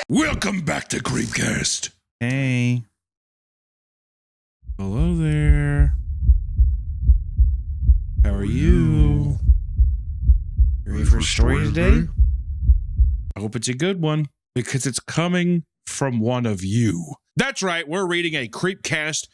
Welcome back to Creepcast. Hey. Hello there. How are you? You ready for a story today? I hope it's a good one because it's coming from one of you. That's right. We're reading a Creepcast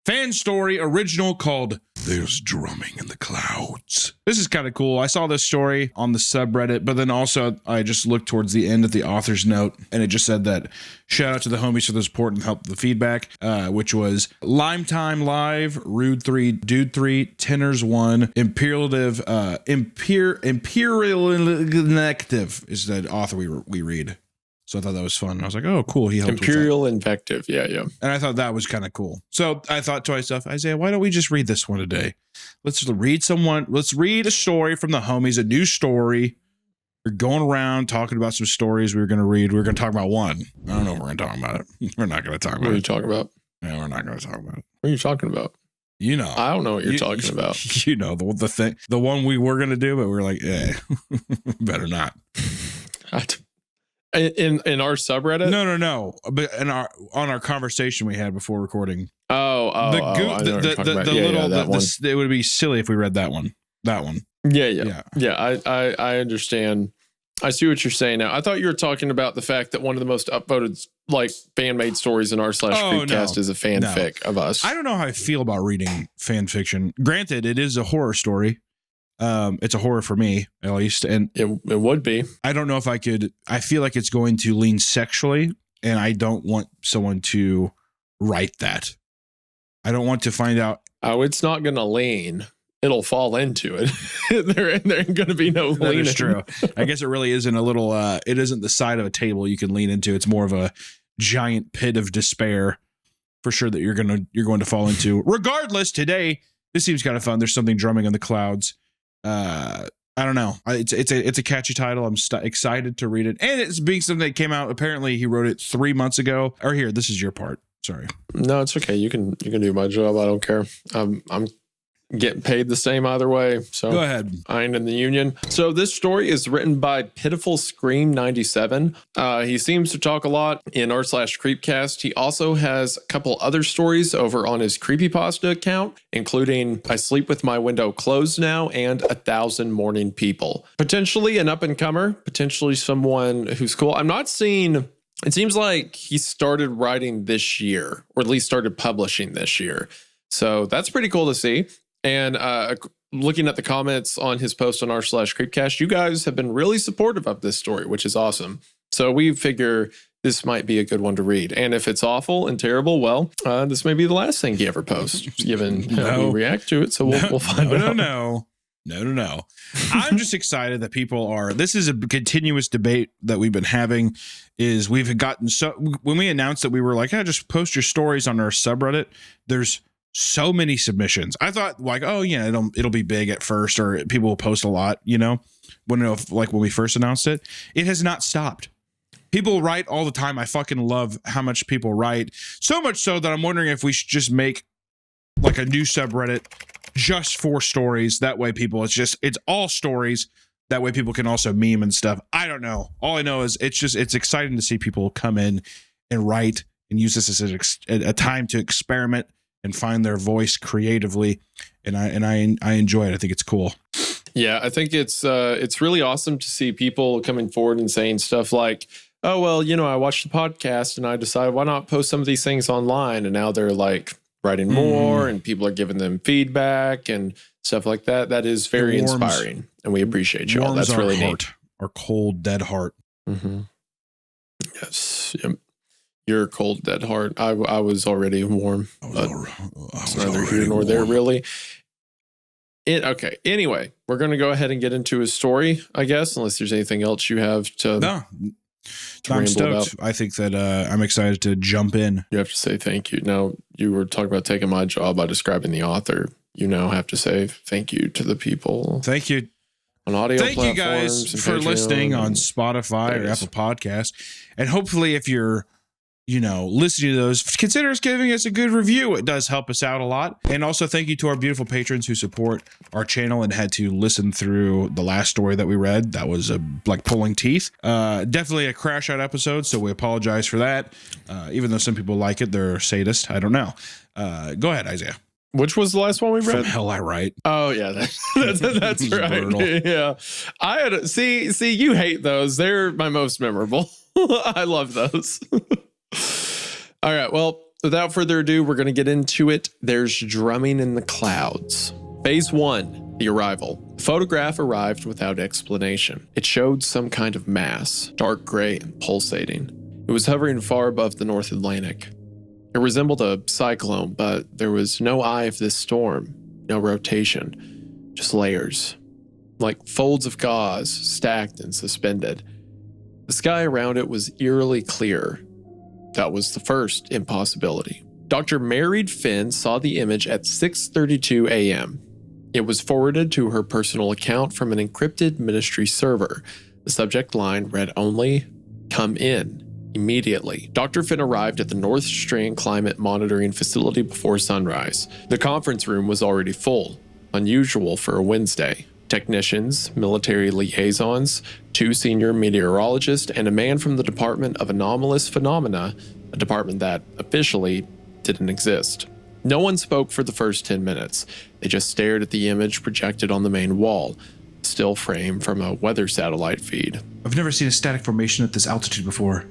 fan story original called There's Drumming in the Clouds. This is kind of cool. I saw this story on the subreddit, but then also I just looked towards the end of the author's note and it just said that shout out to the homies for the support and help the feedback, which was Lime Time Live, Rude 3, Dude 3, Tenors 1, Imperial Invective is the author we read. So I thought that was fun. I was like, oh, cool. He helped Imperial Invective. Yeah. And I thought that was kind of cool. So I thought to myself, Isaiah, why don't we just read this one today? Let's read a story from the homies, a new story. We're going around talking about some stories we were going to read. We were going to talk about one. I don't know if we're going to talk about it. We're not going to talk about it. What are you talking about? No, we're not going to talk about it. What are you talking about? You know. I don't know what you're talking about. You know, the thing, the one we were going to do, but we were like, better not. In our subreddit? No. But on our conversation we had before recording. It would be silly if we read that one. Yeah. I understand. I see what you're saying now. I thought you were talking about the fact that one of the most upvoted like fan made stories in r/Creepcast is a fanfic of us. I don't know how I feel about reading fan fiction. Granted, it is a horror story. It's a horror for me, at least, and it would be. I don't know if I could. I feel like it's going to lean sexually, and I don't want someone to write that. I don't want to find out. Oh, it's not going to lean. It'll fall into it. there ain't going to be no leaning. That is true. I guess it really isn't a little. It isn't the side of a table you can lean into. It's more of a giant pit of despair, for sure, that you're going to fall into. Regardless, today this seems kind of fun. There's something drumming in the clouds. I don't know. It's a catchy title. I'm excited to read it, and it's being something that came out. Apparently, he wrote it 3 months ago. Or here, this is your part. Sorry. No, it's okay. You can do my job. I don't care. I'm getting paid the same either way. So go ahead. I ain't in the union. So this story is written by Pitiful Scream 97. He seems to talk a lot in r/Creepcast. He also has a couple other stories over on his Creepypasta account, including I Sleep With My Window Closed Now and 1,000 Morning People. Potentially an up-and-comer, potentially someone who's cool. I'm not seeing... It seems like he started writing this year, or at least started publishing this year. So that's pretty cool to see. And looking at the comments on his post on r/Creepcast, you guys have been really supportive of this story, which is awesome. So we figure this might be a good one to read. And if it's awful and terrible, well, this may be the last thing he ever posts, given how we react to it. So we'll find out. No. I'm just excited that people are. This is a continuous debate that we've been having. Is we've gotten so when we announced that we were like, just post your stories on our subreddit. There's so many submissions. I thought like, oh yeah, it'll be big at first, or people will post a lot. When we first announced it, it has not stopped. People write all the time. I fucking love how much people write. So much so that I'm wondering if we should just make like a new subreddit just for stories. That way people, it's all stories. That way people can also meme and stuff. I don't know. All I know is it's exciting to see people come in and write and use this as a time to experiment and find their voice creatively. And I enjoy it. I think it's cool. Yeah, I think it's really awesome to see people coming forward and saying stuff like, oh, well, I watched the podcast and I decided why not post some of these things online. And now they're like writing more and people are giving them feedback and stuff like that. That is very inspiring. And we appreciate y'all. That's really neat. Our cold, dead heart. Mm-hmm. Yes. Yep. Your cold, dead heart. I was already warm. It's neither here nor there, really. Okay. Anyway, we're going to go ahead and get into his story, I guess, unless there's anything else you have to. No. I'm stoked. I think that I'm excited to jump in. You have to say thank you. Now, you were talking about taking my job by describing the author. You now have to say thank you to the people. Thank you. On audio Thank you guys for listening on Spotify or Apple Podcasts. And hopefully if you're listening to those, consider us giving us a good review. It does help us out a lot. And also thank you to our beautiful patrons who support our channel and had to listen through the last story that we read. That was like pulling teeth. Definitely a crash out episode, so we apologize for that. Even though some people like it, they're sadists. I don't know. Go ahead, Isaiah. Which was the last one we read? From Hell I Write. Oh yeah, that's right. Brutal. Yeah, I had see. You hate those. They're my most memorable. I love those. All right. Well, without further ado, we're going to get into it. There's drumming in the clouds. Phase 1, the arrival. The photograph arrived without explanation. It showed some kind of mass, dark gray and pulsating. It was hovering far above the North Atlantic. It resembled a cyclone, but there was no eye of this storm, no rotation, just layers, like folds of gauze stacked and suspended. The sky around it was eerily clear. That was the first impossibility. Dr. Married Finn saw the image at 6:32 a.m. It was forwarded to her personal account from an encrypted ministry server. The subject line read only, "Come in, immediately." Dr. Finn arrived at the North Strand Climate Monitoring Facility before sunrise. The conference room was already full, unusual for a Wednesday. Technicians, military liaisons, 2 senior meteorologists, and a man from the Department of Anomalous Phenomena, a department that officially didn't exist. No one spoke for the first 10 minutes. They just stared at the image projected on the main wall, a still frame from a weather satellite feed. I've never seen a static formation at this altitude before.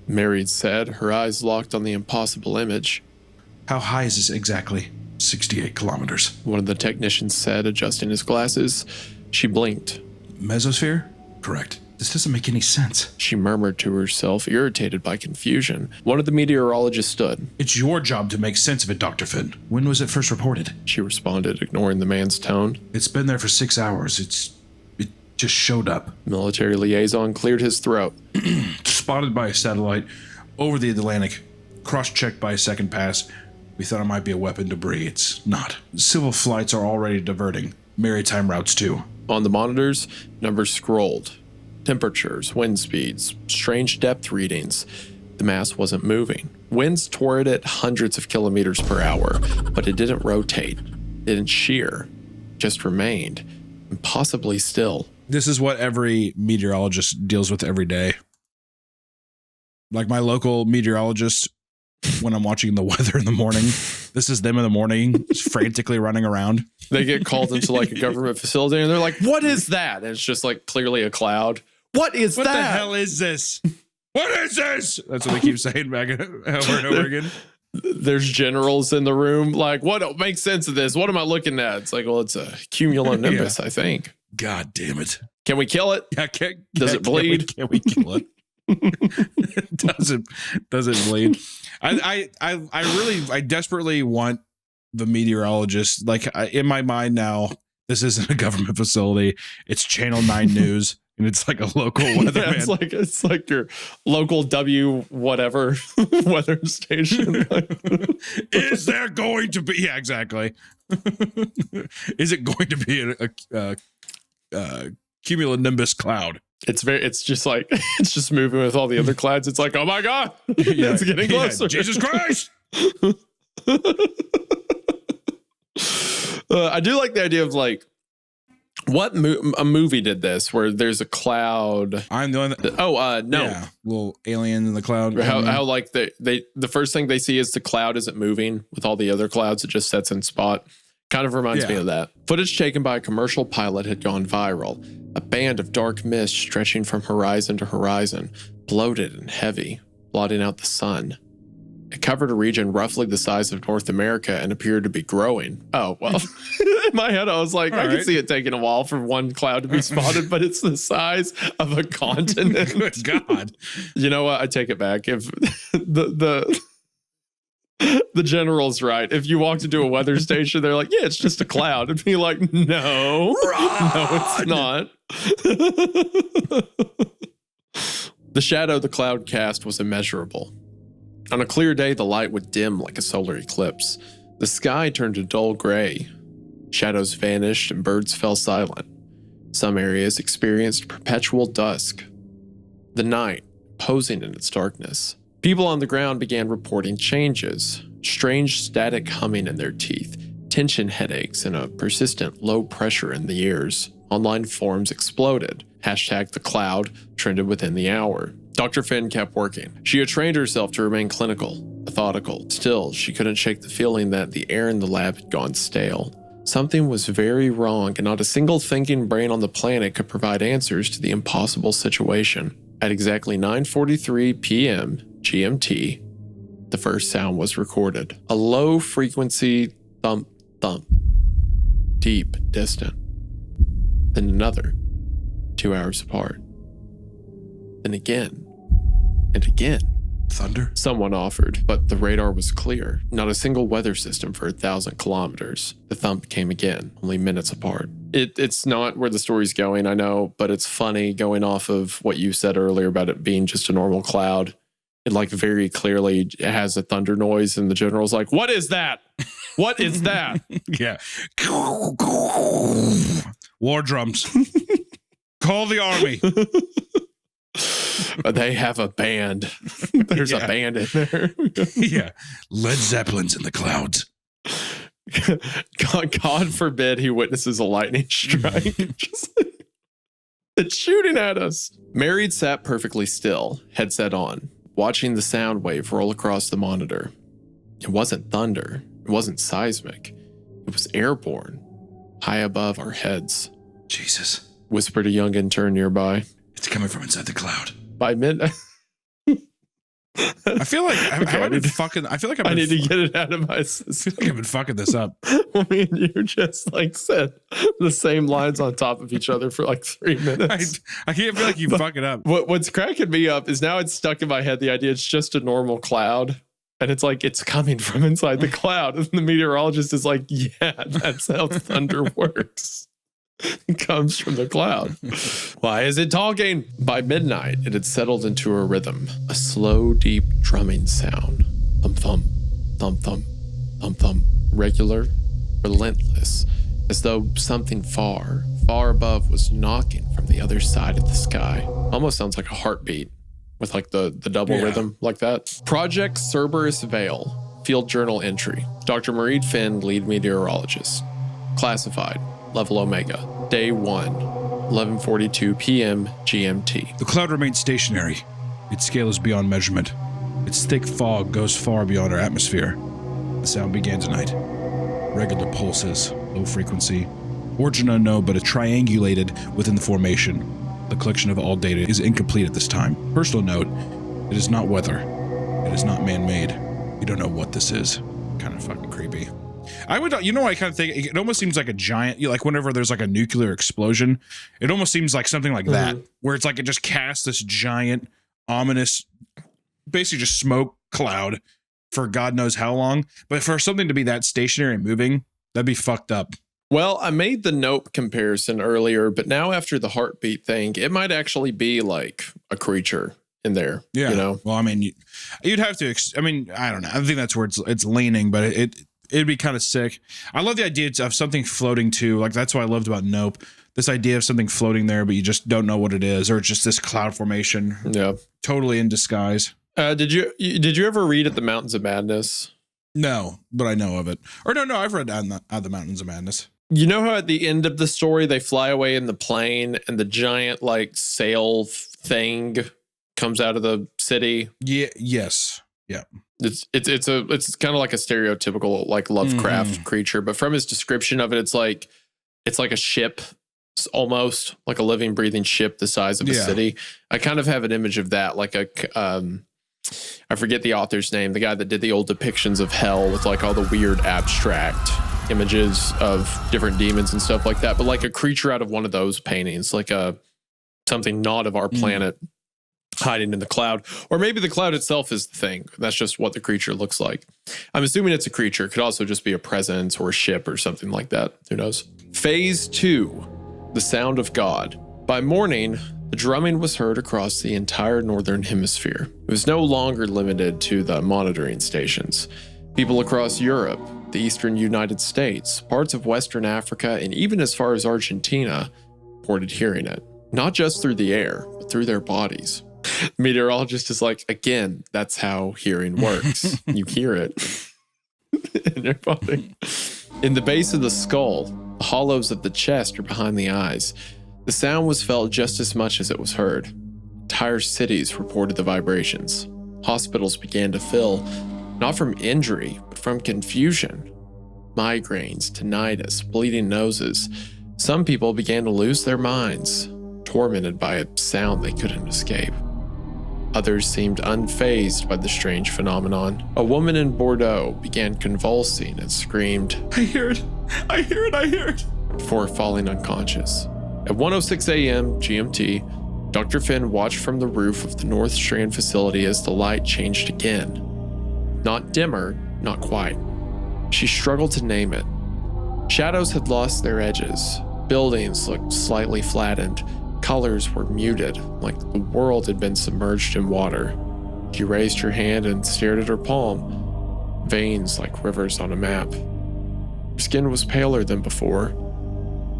Married said, her eyes locked on the impossible image. How high is this exactly? 68 kilometers. One of the technicians said, adjusting his glasses. She blinked. Mesosphere? Correct. This doesn't make any sense. She murmured to herself, irritated by confusion. One of the meteorologists stood. It's your job to make sense of it, Dr. Finn. When was it first reported? She responded, ignoring the man's tone. It's been there for 6 hours. It just showed up. Military liaison cleared his throat. Spotted by a satellite over the Atlantic. Cross-checked by a second pass. We thought it might be a weapon debris. It's not. Civil flights are already diverting. Maritime routes too. On the monitors, numbers scrolled. Temperatures, wind speeds, strange depth readings. The mass wasn't moving. Winds tore it at hundreds of kilometers per hour, but it didn't rotate. It didn't shear. Just remained. Impossibly still. This is what every meteorologist deals with every day. Like my local meteorologist, when I'm watching the weather in the morning, this is them in the morning, just frantically running around. They get called into like a government facility and they're like, what is that? And it's just like clearly a cloud. What is that? What the hell is this? What is this? That's what they keep saying back over and over again. There's generals in the room like, what makes sense of this? What am I looking at? It's like, well, it's a cumulonimbus, I think. God damn it. Can we kill it? Yeah, Does it bleed? Can we kill it? doesn't bleed. I desperately want the meteorologist, like in my mind now, this isn't a government facility. It's Channel 9 News. And it's like a local weatherman. Yeah, it's like your local W whatever weather station. Is there going to be? Yeah, exactly. Is it going to be a cumulonimbus cloud? It's just moving with all the other clouds. It's like, oh my God, yeah, it's getting closer. Yeah, Jesus Christ. I do like the idea of like, what a movie did this where there's a cloud. I'm the one that, no. Yeah, little alien in the cloud. How like the first thing they see is the cloud isn't moving with all the other clouds. It just sets in spot. Kind of reminds me of that. Footage taken by a commercial pilot had gone viral. A band of dark mist stretching from horizon to horizon, bloated and heavy, blotting out the sun. It covered a region roughly the size of North America and appeared to be growing. Oh, well, in my head, I was like, I can see it taking a while for one cloud to be spotted, but it's the size of a continent. Good God. You know what? I take it back. If the general's right. If you walked into a weather station, they're like, yeah, it's just a cloud. It'd be like, no, it's not. The shadow the cloud cast was immeasurable. On a clear day, the light would dim like a solar eclipse. The sky turned a dull gray. Shadows vanished and birds fell silent. Some areas experienced perpetual dusk. The night, posing in its darkness. People on the ground began reporting changes, strange static humming in their teeth, tension headaches, and a persistent low pressure in the ears. Online forums exploded. #the cloud trended within the hour. Dr. Finn kept working. She had trained herself to remain clinical, methodical. Still, she couldn't shake the feeling that the air in the lab had gone stale. Something was very wrong, and not a single thinking brain on the planet could provide answers to the impossible situation. At exactly 9:43 p.m. GMT, the first sound was recorded. A low-frequency thump, thump. Deep, distant. Then another, 2 hours apart. Then again, and again. Thunder? Someone offered, but the radar was clear. Not a single weather system for 1,000 kilometers. The thump came again, only minutes apart. It's not where the story's going, I know, but it's funny going off of what you said earlier about it being just a normal cloud. It like very clearly has a thunder noise, and the general's like, "What is that? What is that?" Yeah. War drums. Call the army. They have a band. There's a band in there. Yeah. Led Zeppelin's in the clouds. God forbid he witnesses a lightning strike. It's shooting at us. Married sat perfectly still, headset on, watching the sound wave roll across the monitor. It wasn't thunder. It wasn't seismic. It was airborne, high above our heads. Jesus. Whispered a young intern nearby. It's coming from inside the cloud. By midnight. I feel like I need to get it out of my system. I've been fucking this up. Me and you just like said the same lines on top of each other for like 3 minutes. I can't feel like you fuck it up. What's cracking me up is now it's stuck in my head. The idea it's just a normal cloud. And it's like, it's coming from inside the cloud. And the meteorologist is like, yeah, that's how thunder works. It comes from the cloud. Why is it talking? By midnight, it had settled into a rhythm, a slow, deep drumming sound. Thump, thump, thump, thump, thump, thump. Regular, relentless, as though something far, far above was knocking from the other side of the sky. Almost sounds like a heartbeat with like the double rhythm like that. Project Cerberus Vale, field journal entry. Dr. Marie Finn, lead meteorologist. Classified. Level Omega. Day 1, 11:42 p.m. GMT. The cloud remains stationary. Its scale is beyond measurement. Its thick fog goes far beyond our atmosphere. The sound began tonight. Regular pulses, low frequency. Origin unknown, but triangulated within the formation. The collection of all data is incomplete at this time. Personal note, it is not weather. It is not man-made. We don't know what this is. Kind of fucking creepy. I kind of think it almost seems like a giant, like whenever there's like a nuclear explosion, it almost seems like something like that, where it's like it just casts this giant, ominous, basically just smoke cloud for God knows how long. But for something to be that stationary and moving, that'd be fucked up. Well, I made the nope comparison earlier, but now after the heartbeat thing, it might actually be like a creature in there. Yeah. You know? Well, I mean, you'd have to, I don't know. I think that's where it's leaning, but it'd be kind of sick. I love the idea of something floating too. Like that's what I loved about Nope. This idea of something floating there, but you just don't know what it is, or it's just this cloud formation. Yeah. Totally in disguise. Did you ever read At the Mountains of Madness? No, but I know of it. Or no, I've read At the Mountains of Madness. You know how at the end of the story they fly away in the plane and the giant like sail thing comes out of the city? Yeah. Yes. Yeah. It's kind of like a stereotypical like Lovecraft creature, but from his description of it, it's like a ship, almost like a living, breathing ship the size of a city. I kind of have an image of that, like I forget the author's name, the guy that did the old depictions of hell with like all the weird abstract images of different demons and stuff like that, but like a creature out of one of those paintings, like something not of our planet. Hiding in the cloud, or maybe the cloud itself is the thing. That's just what the creature looks like. I'm assuming it's a creature. It could also just be a presence or a ship or something like that. Who knows? Phase 2, the sound of God. By morning, the drumming was heard across the entire northern hemisphere. It was no longer limited to the monitoring stations. People across Europe, the eastern United States, parts of Western Africa, and even as far as Argentina reported hearing it. Not just through the air, but through their bodies. Meteorologist is like, again, that's how hearing works. You hear it in your body. In the base of the skull, the hollows of the chest are behind the eyes. The sound was felt just as much as it was heard. Entire cities reported the vibrations. Hospitals began to fill, not from injury, but from confusion. Migraines, tinnitus, bleeding noses. Some people began to lose their minds, tormented by a sound they couldn't escape. Others seemed unfazed by the strange phenomenon. A woman in Bordeaux began convulsing and screamed, I hear it. I hear it. I hear it. Before falling unconscious. At 1:06 a.m. GMT, Dr. Finn watched from the roof of the North Strand facility as the light changed again. Not dimmer, not quite. She struggled to name it. Shadows had lost their edges. Buildings looked slightly flattened. Colors were muted, like the world had been submerged in water. She raised her hand and stared at her palm, veins like rivers on a map. Her skin was paler than before.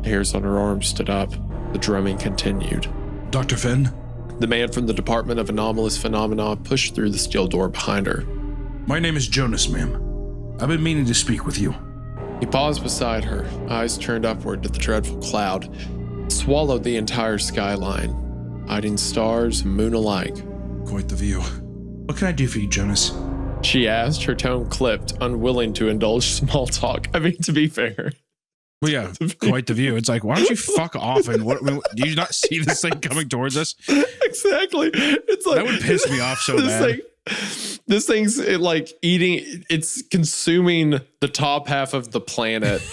Hairs on her arms stood up. The drumming continued. Dr. Finn? The man from the Department of Anomalous Phenomena pushed through the steel door behind her. My name is Jonas, ma'am. I've been meaning to speak with you. He paused beside her, eyes turned upward to the dreadful cloud. It swallowed the entire skyline, hiding stars and moon alike. Quite the view. What can I do for you, Jonas? She asked, her tone clipped, unwilling to indulge small talk. I mean, to be fair. Well, yeah, quite the view. It's like, why don't you fuck off? And what? Do you not see this thing coming towards us? Exactly. It's like that would piss me off so bad. This thing's like eating. It's consuming the top half of the planet.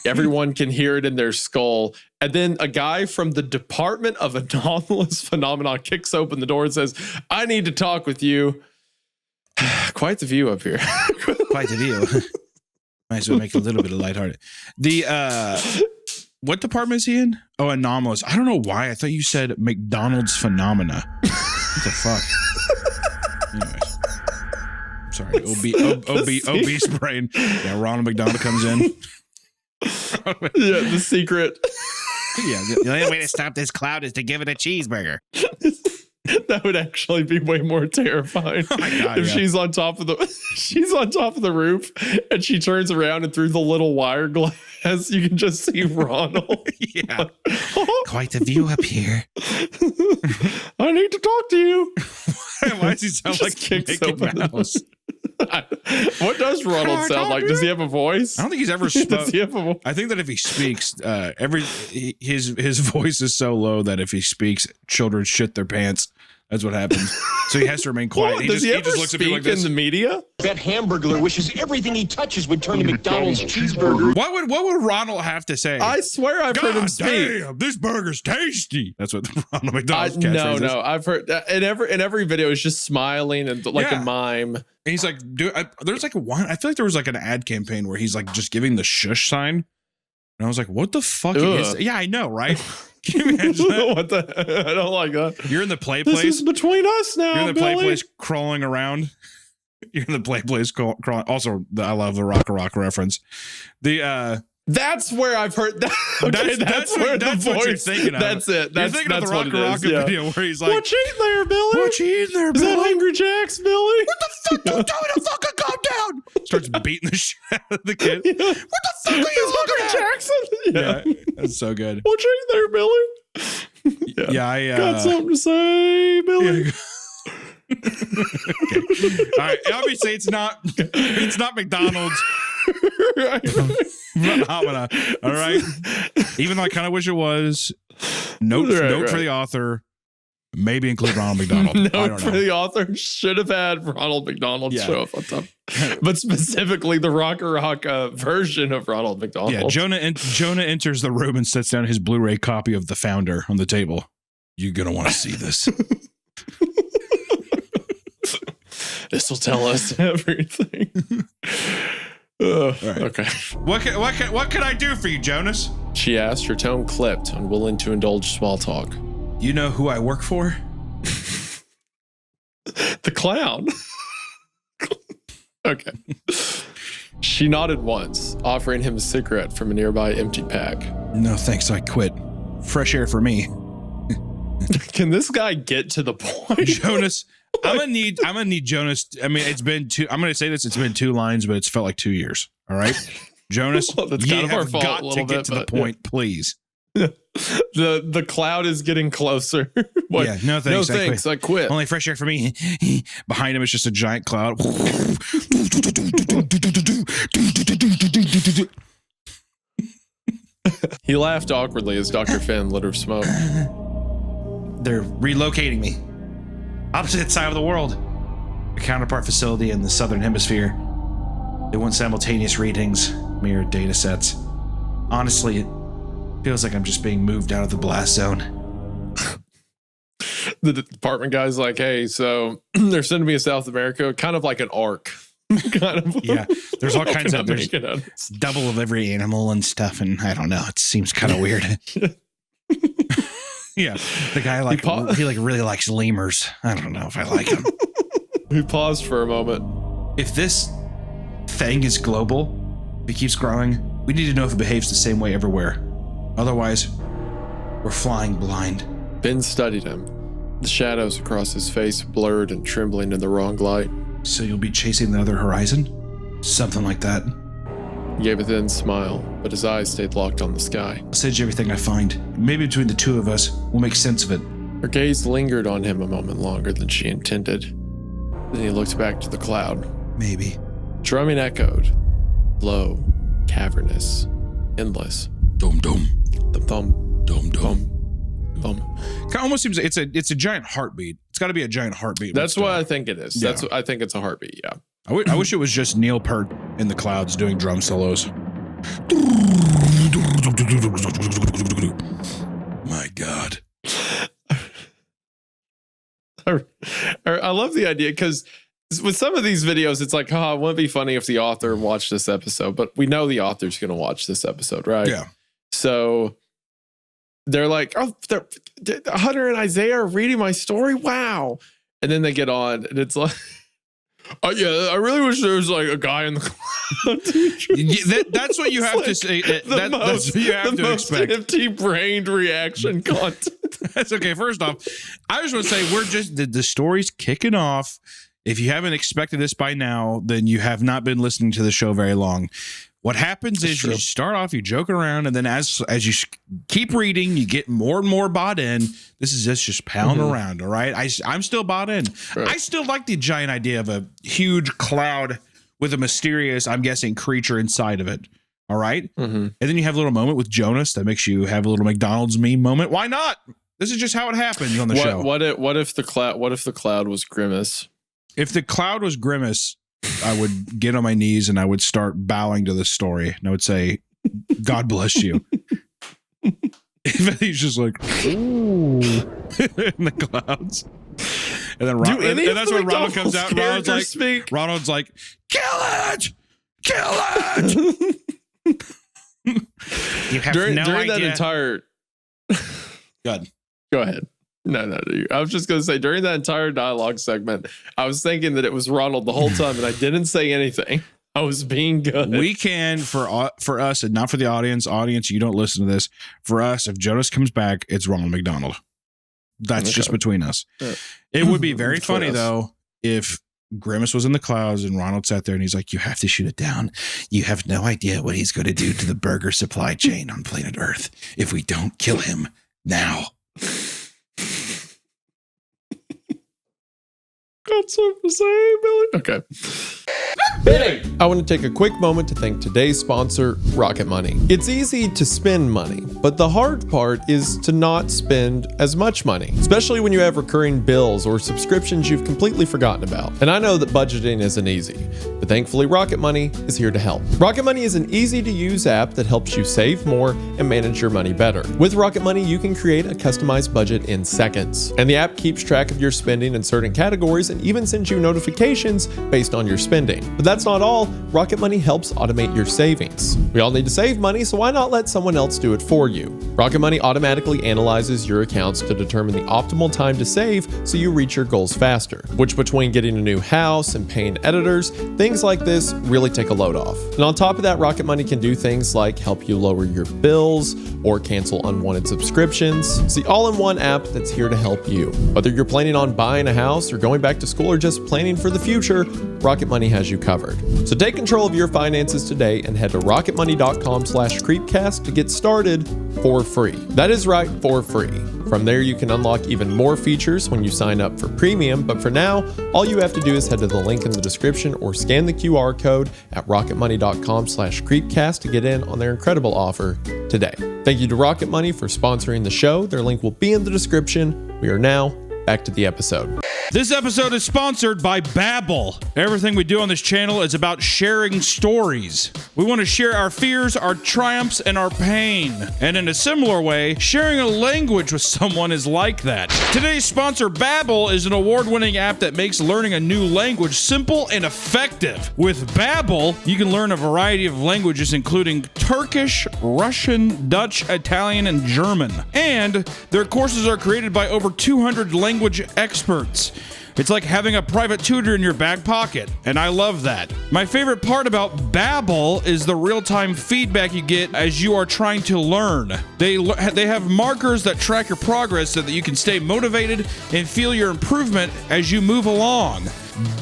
Everyone can hear it in their skull. And then a guy from the Department of Anomalous Phenomena kicks open the door and says, "I need to talk with you." Quite the view up here. Quite the view. Might as well make it a little bit of lighthearted. The what department is he in? Oh, anomalous. I don't know why. I thought you said McDonald's phenomena. What the fuck? Anyways, I'm sorry. Obese brain. Yeah, Ronald McDonald comes in. Yeah, the secret. Yeah, the only way to stop this cloud is to give it a cheeseburger. That would actually be way more terrifying. Oh my God, if she's on top of the roof and she turns around and through the little wire glass you can just see Ronald. Yeah. Quite the view up here. I need to talk to you. Why does he sound like Mickey Mouse? What does Ronald sound like? Does he have a voice? I don't think he's ever spoken. Does he have a voice? I think that if he speaks, his voice is so low that if he speaks, children shit their pants. That's what happens. So he has to remain quiet. Does he ever looks at me like this in the media? That hamburglar wishes everything he touches would turn to McDonald's cheeseburger. What would Ronald have to say? I swear I've heard him speak. Damn, this burger's tasty. That's what Ronald McDonald's catchphrase is. No, I've heard in every video he's just smiling and like a mime. And he's like, there's like one. I feel like there was like an ad campaign where he's like just giving the shush sign, and I was like, what the fuck is? Yeah, I know, right? Can you imagine that? What the? I don't like that. You're in the play place. This is between us now. You're in the Billy. play place crawling around. You're in the play place crawling. Also, I love the Rock reference. That's where I've heard that. Okay, that's where the voice. What you're thinking of. That's it. You're thinking of the Rock video where he's like, "What you eating there, Billy? What you eating there, Billy? Is that Angry Jack's, Billy? What the fuck? Don't tell me to fucking calm down." Starts beating the shit out of the kid. Yeah. What the fuck are you looking at? Jackson. Yeah, that's so good. What you eating there, Billy? Yeah, I got something to say, Billy. Yeah. Okay. All right. Obviously, it's not McDonald's. Right. Phenomena. All right. Even though I kind of wish it was. Note for the author. Maybe include Ronald McDonald. Note for the author should have had Ronald McDonald show up on top, but specifically the Rock version of Ronald McDonald. Yeah, Jonah enters the room and sets down his Blu-ray copy of The Founder on the table. You're gonna want to see this. This will tell us everything. Right. Okay. What can I do for you, Jonas? She asked, her tone clipped, unwilling to indulge small talk. You know who I work for? The clown. Okay. She nodded once, offering him a cigarette from a nearby empty pack. No, thanks. I quit. Fresh air for me. Can this guy get to the point? Jonas, I'm gonna need Jonas. I mean, it's been two. I'm gonna say this. It's been 2 lines, but it's felt like 2 years. All right, Jonas, Well, that's you kind of our have fault got a to little get bit, to the but, point, please. The cloud is getting closer. What? Yeah, no thanks. No thanks. I quit. Only fresh air for me. Behind him is just a giant cloud. He laughed awkwardly as Dr. Finn lit her smoke. They're relocating me. Opposite side of the world. A counterpart facility in the southern hemisphere. They want simultaneous readings, mirrored data sets. Honestly, it feels like I'm just being moved out of the blast zone. The department guy's like, hey, so they're sending me to South America, kind of like an arc. Kind of. Yeah, there's all kinds of there's there's double of every animal and stuff, and I don't know. It seems kind of weird. Yeah, the guy he really likes lemurs. I don't know if I like him. We paused for a moment. If this thing is global, if it keeps growing, we need to know if it behaves the same way everywhere. Otherwise, we're flying blind. Ben studied him. The shadows across his face blurred and trembling in the wrong light. So you'll be chasing the other horizon? Something like that. He gave a thin smile, but his eyes stayed locked on the sky. I'll send you everything I find. Maybe between the two of us, we'll make sense of it. Her gaze lingered on him a moment longer than she intended. Then he looked back to the cloud. Maybe. Drumming echoed. Low, cavernous, endless. Dum dum. The thump, Dum dum. thump, thump. It almost seems it's a giant heartbeat. It's got to be a giant heartbeat. That's what I think it is. Yeah. That's what I think it's a heartbeat, yeah. I wish it was just Neil Peart in the clouds doing drum solos. My God. I love the idea because with some of these videos, it's like, it wouldn't be funny if the author watched this episode, but we know the author's going to watch this episode, right? Yeah. So they're like, Hunter and Isaiah are reading my story. Wow. And then they get on and it's like, oh yeah, I really wish there was like a guy in the cloud. That's what you have to say. That's what you have to expect. Empty-brained reaction content. That's okay. First off, I just want to say we're just the story's kicking off. If you haven't expected this by now, then you have not been listening to the show very long. What happens is you start off, you joke around, and then as you keep reading, you get more and more bought in. This is just pounding around, all right? I'm still bought in. Right. I still like the giant idea of a huge cloud with a mysterious, I'm guessing, creature inside of it, all right? Mm-hmm. And then you have a little moment with Jonas that makes you have a little McDonald's meme moment. Why not? This is just how it happens on the show. What if the cloud was Grimace? If the cloud was Grimace, I would get on my knees and I would start bowing to this story. And I would say, God bless you. He's just like, ooh, in the clouds. And then and that's when Ronald comes out. Ronald's like, kill it! Kill it! You have during idea. That entire... Good. Go ahead. No. I was just going to say, during that entire dialogue segment, I was thinking that it was Ronald the whole time, and I didn't say anything. I was being good. We can, for us, and not for the audience. Audience, you don't listen to this. For us, if Jonas comes back, it's Ronald McDonald. That's just between us. It would be very funny, though, if Grimace was in the clouds and Ronald sat there and he's like, you have to shoot it down. You have no idea what he's going to do to the burger supply chain on planet Earth if we don't kill him now. Got something to say, Billy? Okay. I want to take a quick moment to thank today's sponsor, Rocket Money. It's easy to spend money, but the hard part is to not spend as much money, especially when you have recurring bills or subscriptions you've completely forgotten about. And I know that budgeting isn't easy, but thankfully Rocket Money is here to help. Rocket Money is an easy-to-use app that helps you save more and manage your money better. With Rocket Money, you can create a customized budget in seconds, and the app keeps track of your spending in certain categories and even sends you notifications based on your spending. But that's not all. Rocket Money helps automate your savings. We all need to save money, so why not let someone else do it for you? Rocket Money automatically analyzes your accounts to determine the optimal time to save so you reach your goals faster. Which between getting a new house and paying editors, things things like this really take a load off. And on top of that, Rocket Money can do things like help you lower your bills or cancel unwanted subscriptions. It's the all-in-one app that's here to help you. Whether you're planning on buying a house or going back to school or just planning for the future, Rocket Money has you covered. So take control of your finances today and head to rocketmoney.com/creepcast to get started for free. That is right, for free. From there, you can unlock even more features when you sign up for premium, but for now, all you have to do is head to the link in the description or scan the QR code at rocketmoney.com/creepcast to get in on their incredible offer today. Thank you to Rocket Money for sponsoring the show. Their link will be in the description. We are now back to the episode. This episode is sponsored by Babbel. Everything we do on this channel is about sharing stories. We want to share our fears, our triumphs, and our pain. And in a similar way, sharing a language with someone is like that. Today's sponsor, Babbel, is an award-winning app that makes learning a new language simple and effective. With Babbel, you can learn a variety of languages, including Turkish, Russian, Dutch, Italian, and German. And their courses are created by over 200 language experts. It's like having a private tutor in your back pocket, and I love that. My favorite part about Babbel is the real-time feedback you get as you are trying to learn. They have markers that track your progress so that you can stay motivated and feel your improvement as you move along.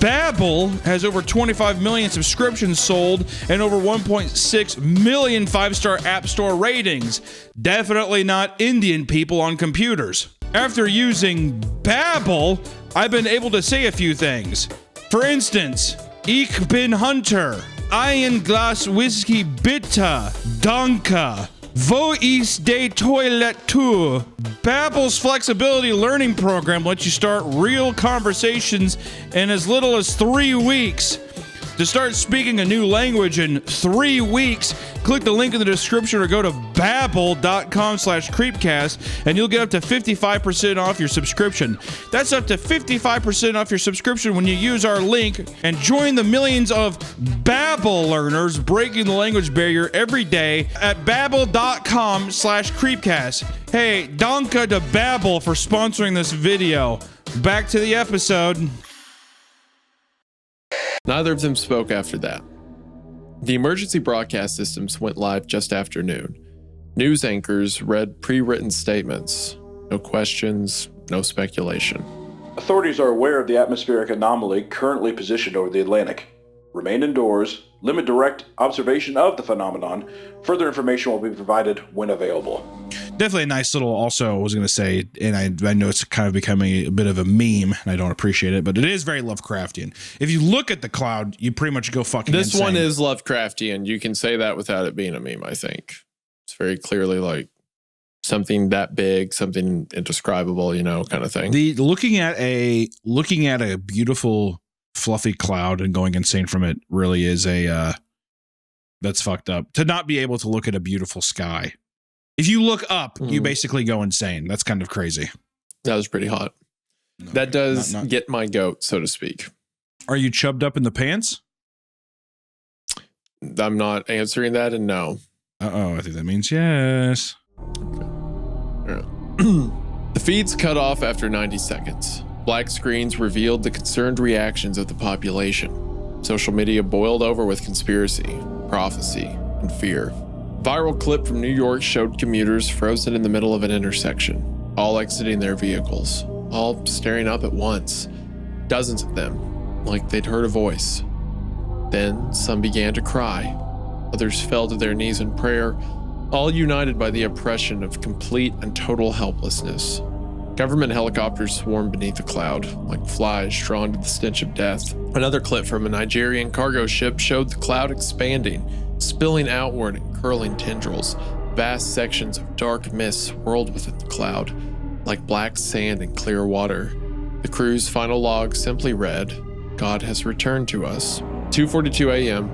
Babbel has over 25 million subscriptions sold and over 1.6 million 5-star App Store ratings. Definitely not Indian people on computers. After using Babbel, I've been able to say a few things. For instance, Ich bin Hunter, ein Glas Whisky bitte, danke. Wo ist die Toilette? Babbel's flexibility learning program lets you start real conversations in as little as 3 weeks. To start speaking a new language in 3 weeks, click the link in the description or go to babbel.com/creepcast and you'll get up to 55% off your subscription. That's up to 55% off your subscription when you use our link and join the millions of Babbel learners breaking the language barrier every day at babbel.com/creepcast. Hey, danke to Babbel for sponsoring this video. Back to the episode. Neither of them spoke after that. The emergency broadcast systems went live just after noon. News anchors read pre-written statements. No questions, no speculation. Authorities are aware of the atmospheric anomaly currently positioned over the Atlantic. Remain indoors, limit direct observation of the phenomenon. Further information will be provided when available. Definitely a nice little, also, I was going to say, and I know it's kind of becoming a bit of a meme, and I don't appreciate it, but it is very Lovecraftian. If you look at the cloud, you pretty much go fucking This insane. one is Lovecraftian. You can say that without it being a meme, I think. It's very clearly like something that big, something indescribable, kind of thing. Looking at a beautiful, fluffy cloud and going insane from it really is that's fucked up. To not be able to look at a beautiful sky. If you look up, you basically go insane. That's kind of crazy. That was pretty hot. No, that does not. get my goat, so to speak. Are you chubbed up in the pants? I'm not answering that, and no. I think that means yes. Okay. The feeds cut off after 90 seconds. Black screens revealed the concerned reactions of the population. Social media boiled over with conspiracy, prophecy, and fear. A viral clip from New York showed commuters frozen in the middle of an intersection, all exiting their vehicles, all staring up at once. Dozens of them, like they'd heard a voice. Then some began to cry. Others fell to their knees in prayer, all united by the oppression of complete and total helplessness. Government helicopters swarmed beneath the cloud, like flies drawn to the stench of death. Another clip from a Nigerian cargo ship showed the cloud expanding, spilling outward in curling tendrils. Vast sections of dark mist swirled within the cloud, like black sand in clear water. The crew's final log simply read, "God has returned to us." 2:42 a.m.,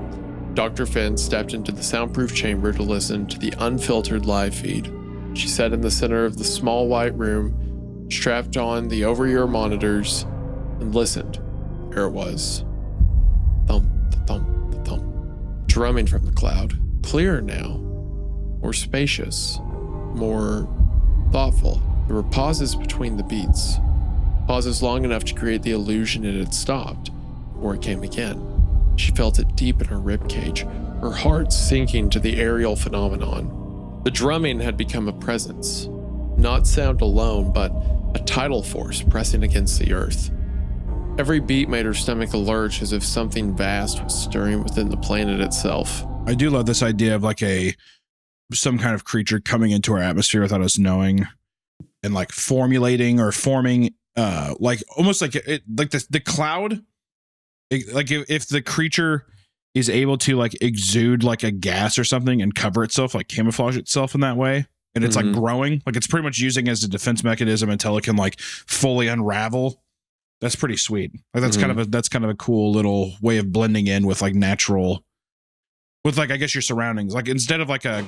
Dr. Finn stepped into the soundproof chamber to listen to the unfiltered live feed. She sat in the center of the small white room, strapped on the over-ear monitors, and listened. Here it was. Thump, thump, thump. Drumming from the cloud. Clearer now. More spacious. More thoughtful. There were pauses between the beats. Pauses long enough to create the illusion it had stopped, before it came again. She felt it deep in her ribcage, her heart sinking to the aerial phenomenon. The drumming had become a presence, not sound alone, but a tidal force pressing against the earth. Every beat made her stomach lurch as if something vast was stirring within the planet itself. I do love this idea of like some kind of creature coming into our atmosphere without us knowing, and like formulating or forming, like almost like it, like the cloud. Like if the creature is able to like exude like a gas or something and cover itself, like camouflage itself in that way, and it's like growing, like it's pretty much using as a defense mechanism until it can like fully unravel. That's pretty sweet. Like that's kind of a cool little way of blending in with like natural, with like I guess your surroundings. Like instead of like a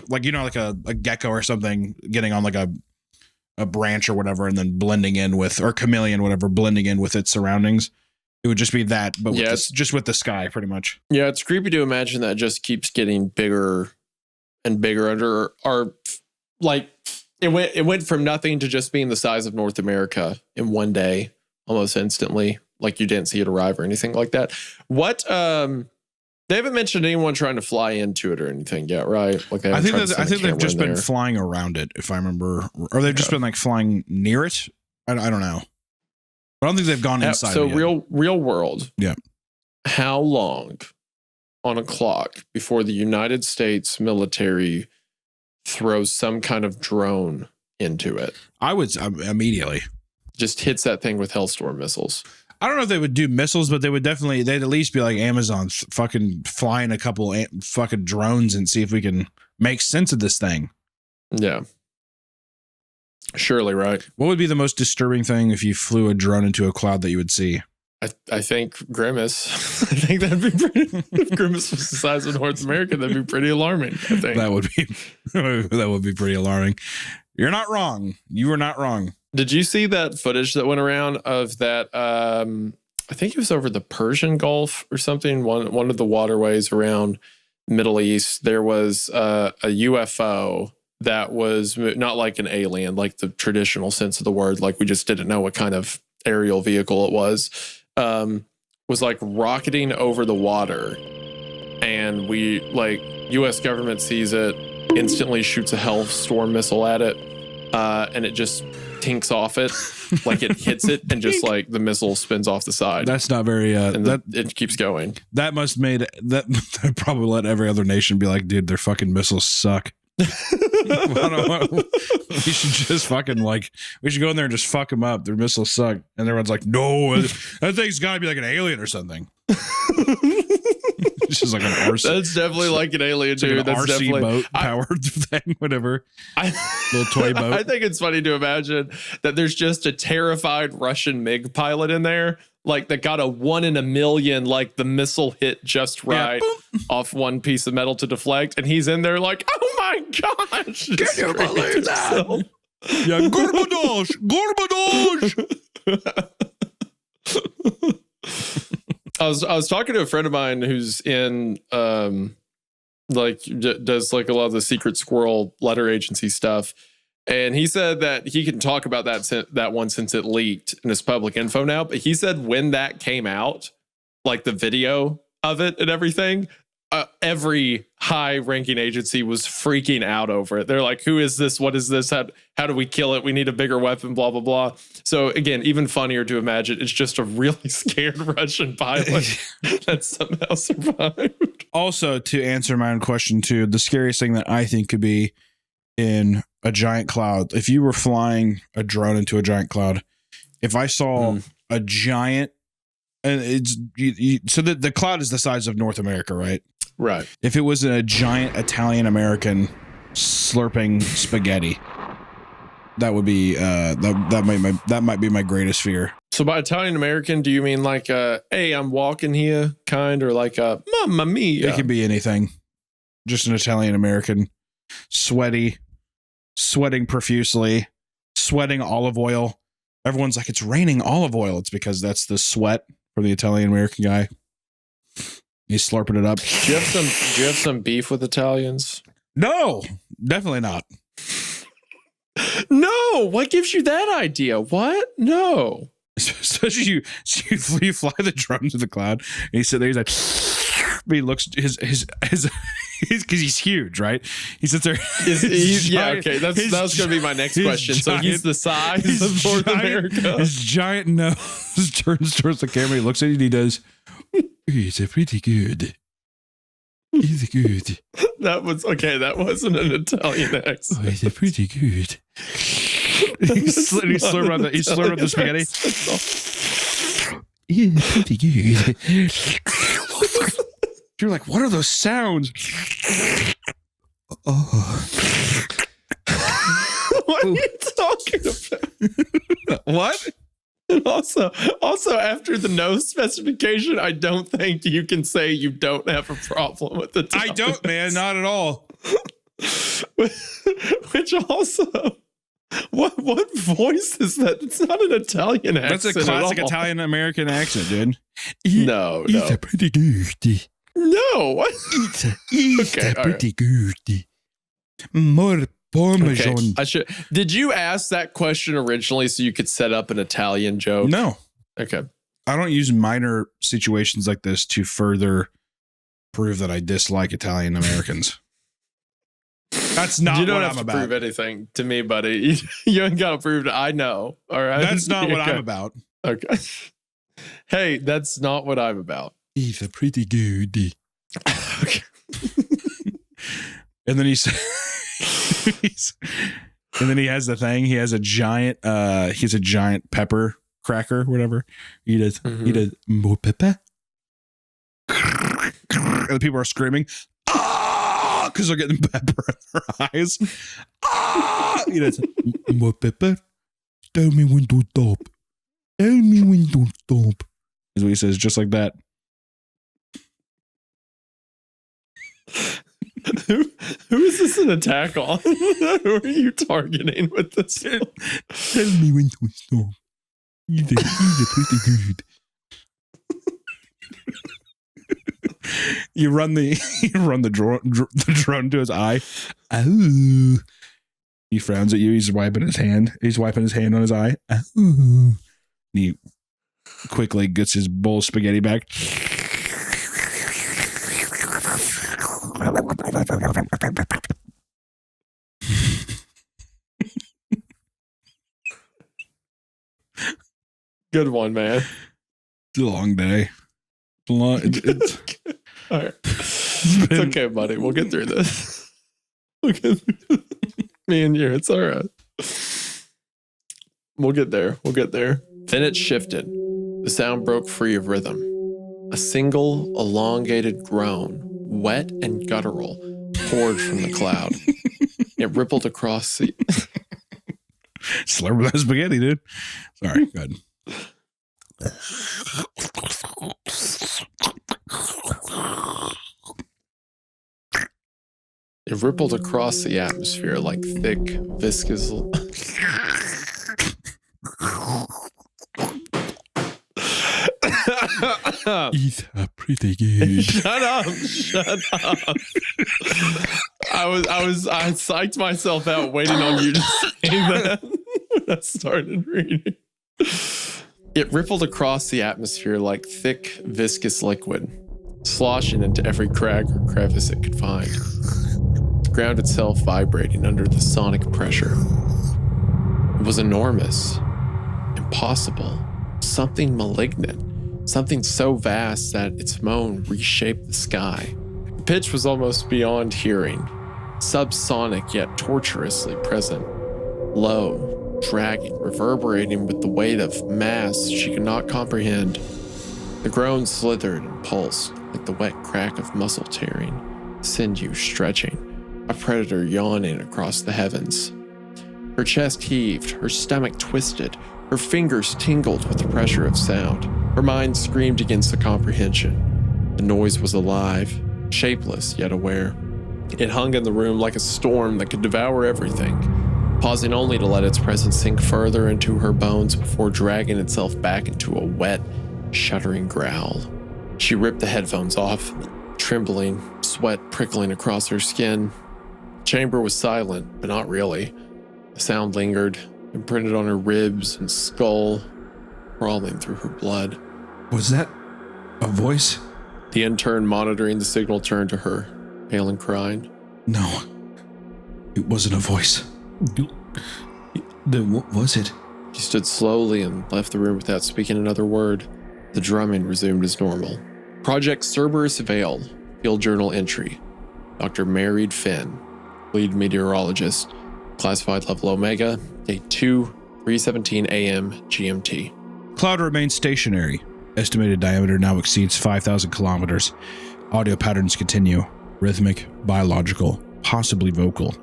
gecko or something getting on like a branch or whatever and then blending in with, or chameleon, whatever, blending in with its surroundings. It would just be that, but just with the sky, pretty much. Yeah, it's creepy to imagine that it just keeps getting bigger and bigger under our, like, it went from nothing to just being the size of North America in one day, almost instantly. Like you didn't see it arrive or anything like that. What? They haven't mentioned anyone trying to fly into it or anything yet, right? Like I think they've just been flying around it, if I remember, or they've just been like flying near it. I don't know. I don't think they've gone inside. So real world. Yeah. How long on a clock before the United States military throws some kind of drone into it? I would immediately. Just hits that thing with Hellstorm missiles. I don't know if they would do missiles, but they'd at least be like Amazon, fucking flying a couple fucking drones and see if we can make sense of this thing. Yeah. Surely, right. What would be the most disturbing thing if you flew a drone into a cloud that you would see? I think Grimace. I think that'd be pretty. If Grimace was the size of North America, that'd be pretty alarming. I think that would be pretty alarming. You're not wrong. You were not wrong. Did you see that footage that went around of that? I think it was over the Persian Gulf or something. One of the waterways around Middle East. There was a UFO. That was not like an alien, like the traditional sense of the word. Like we just didn't know what kind of aerial vehicle it was like rocketing over the water. And U.S. government sees it, instantly shoots a Hellstorm missile at it. And it just tinks off it, like it hits it and just like the missile spins off the side. That's not very, it keeps going. That that probably let every other nation be like, dude, their fucking missiles suck. We should just fucking we should go in there and just fuck them up. Their missiles suck. And everyone's like, no, that thing's gotta be like an alien or something. It's just like an RC. That's definitely like an alien, dude. Like that's RC definitely boat powered thing, whatever. Little toy boat. I think it's funny to imagine that there's just a terrified Russian MiG pilot in there, like that got a 1 in a million, like the missile hit just right off one piece of metal to deflect, and he's in there like, oh my gosh, can you believe that? Yeah, Gorbadosh. I was talking to a friend of mine who's in does like a lot of the secret squirrel letter agency stuff, and he said that he can talk about that one since it leaked and it's public info now. But he said when that came out, like the video of it and everything, every high-ranking agency was freaking out over it. They're like, who is this? What is this? How do we kill it? We need a bigger weapon, blah, blah, blah. So again, even funnier to imagine, it's just a really scared Russian pilot that somehow survived. Also, to answer my own question too, the scariest thing that I think could be in a giant cloud, if you were flying a drone into a giant cloud, if I saw a giant, and it's so that the cloud is the size of North America, right? Right. If it was a giant Italian American slurping spaghetti, that would be that might be my greatest fear. So by Italian American, do you mean like hey, I'm walking here kind, or like a mamma mia? It can be anything. Just an Italian American, sweating profusely, sweating olive oil. Everyone's like, it's raining olive oil. It's because that's the sweat from the Italian American guy. He's slurping it up. Do you have some beef with Italians? No, definitely not. No, what gives you that idea? What? No. So you fly the drone to the cloud, and he said there, he's like, he looks his because he's huge, right? He sits there. Okay, that was going to be my next question. So he's the size of North America. His giant nose turns towards the camera. He looks at it and he does. He's pretty good. He's good. That was okay. That wasn't an Italian accent. Oh, he's pretty good. He slurred on the spaghetti. He's pretty good. You're like, what are those sounds? Oh. What are you talking about? What? And also after the nose specification, I don't think you can say you don't have a problem with it. I don't, man, not at all. Which also, what voice is that? It's not an Italian accent. That's a classic Italian American accent, dude. No. It's pretty good. No. What? It's pretty good. More Parmesan. Okay. Did you ask that question originally so you could set up an Italian joke? No. Okay. I don't use minor situations like this to further prove that I dislike Italian Americans. That's not you don't what have I'm to about. prove anything to me, buddy. You ain't got to prove it. I know. All right. That's not what I'm about. Okay. Hey, that's not what I'm about. He's a pretty good. Okay. And then and then he has the thing. He has a giant pepper cracker, whatever. He does more pepper. And the people are screaming, ah, because they're getting pepper in their eyes. Ah, he does more pepper. Tell me when to stop. Tell me when to stop. Is what he says, just like that. Who is this an attack on? Who are you targeting with this? Tell me when to stop. He's pretty good. You run the drone to his eye. Oh. He frowns at you. He's wiping his hand. He's wiping his hand on his eye. Oh. And he quickly gets his bowl of spaghetti back. Good one, man. It's a long day. All right. It's okay, buddy. We'll get through this. Me and you. It's all right. We'll get there. Then it shifted. The sound broke free of rhythm. A single elongated groan, wet and guttural, poured from the cloud. It rippled across the... Slurp that spaghetti, dude. Sorry, go ahead. It rippled across the atmosphere like thick, viscous... He's pretty good. Shut up. I psyched myself out waiting on you to say that when I started reading. It rippled across the atmosphere like thick, viscous liquid, sloshing into every crag or crevice it could find. The ground itself vibrating under the sonic pressure. It was enormous, impossible, something malignant. Something so vast that its moan reshaped the sky. The pitch was almost beyond hearing, subsonic yet torturously present. Low, dragging, reverberating with the weight of mass she could not comprehend. The groan slithered and pulsed like the wet crack of muscle tearing, sinew stretching, a predator yawning across the heavens. Her chest heaved, her stomach twisted, her fingers tingled with the pressure of sound. Her mind screamed against the comprehension. The noise was alive, shapeless yet aware. It hung in the room like a storm that could devour everything, pausing only to let its presence sink further into her bones before dragging itself back into a wet, shuddering growl. She ripped the headphones off, trembling, sweat prickling across her skin. The chamber was silent, but not really. The sound lingered, imprinted on her ribs and skull, crawling through her blood. Was that a voice? The intern monitoring the signal turned to her, pale and crying. No, it wasn't a voice. Then what was it? She stood slowly and left the room without speaking another word. The drumming resumed as normal. Project Cerberus Veil, field journal entry. Dr. Married Finn, lead meteorologist, classified level Omega, day 2, 3:17 a.m. GMT. Cloud remains stationary. Estimated diameter now exceeds 5,000 kilometers. Audio patterns continue. Rhythmic, biological, possibly vocal.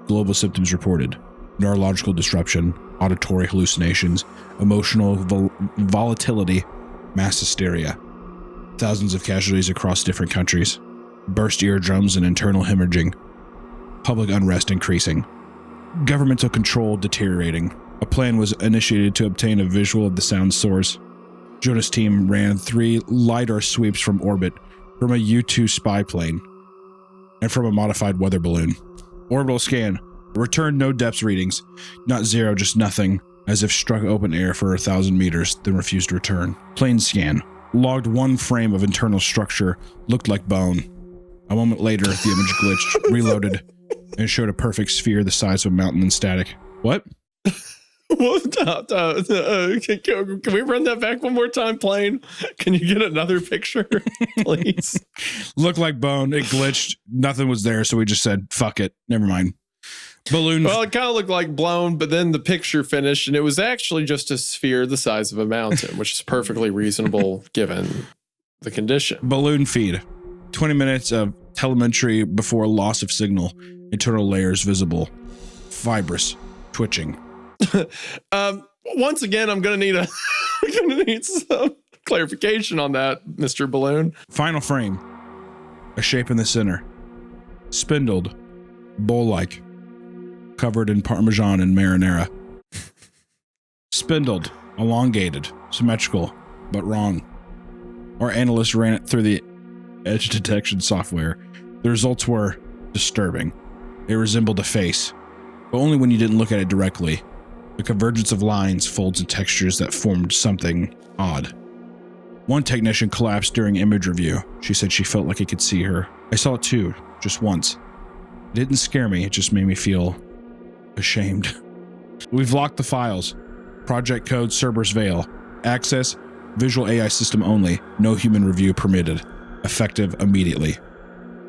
Global symptoms reported. Neurological disruption, auditory hallucinations, emotional volatility, mass hysteria. Thousands of casualties across different countries. Burst eardrums and internal hemorrhaging. Public unrest increasing. Governmental control deteriorating. A plan was initiated to obtain a visual of the sound source. Jonas' team ran 3 LiDAR sweeps from orbit, from a U-2 spy plane, and from a modified weather balloon. Orbital scan. Returned no depth readings. Not 0, just nothing, as if struck open air for 1,000 meters, then refused to return. Plane scan. Logged 1 frame of internal structure, looked like bone. A moment later, the image glitched, reloaded, and showed a perfect sphere the size of a mountain in static. What? Can we run that back one more time, plane? Can you get another picture, please? Looked like bone. It glitched. Nothing was there, so we just said, fuck it. Never mind. Balloon. Well, it kind of looked like blown, but then the picture finished, and it was actually just a sphere the size of a mountain, which is perfectly reasonable given the condition. Balloon feed. 20 minutes of telemetry before loss of signal. Internal layers visible. Fibrous. Twitching. Once again, I'm gonna need some clarification on that, Mr. Balloon. Final frame. A shape in the center. Spindled. Bowl-like. Covered in Parmesan and marinara. Spindled. Elongated. Symmetrical. But wrong. Our analysts ran it through the edge detection software. The results were disturbing. It resembled a face, but only when you didn't look at it directly. A convergence of lines, folds, and textures that formed something odd. One technician collapsed during image review. She said she felt like he could see her. I saw it too, just once. It didn't scare me, it just made me feel ashamed. We've locked the files. Project code Cerberus Veil. Access, visual AI system only. No human review permitted. Effective immediately.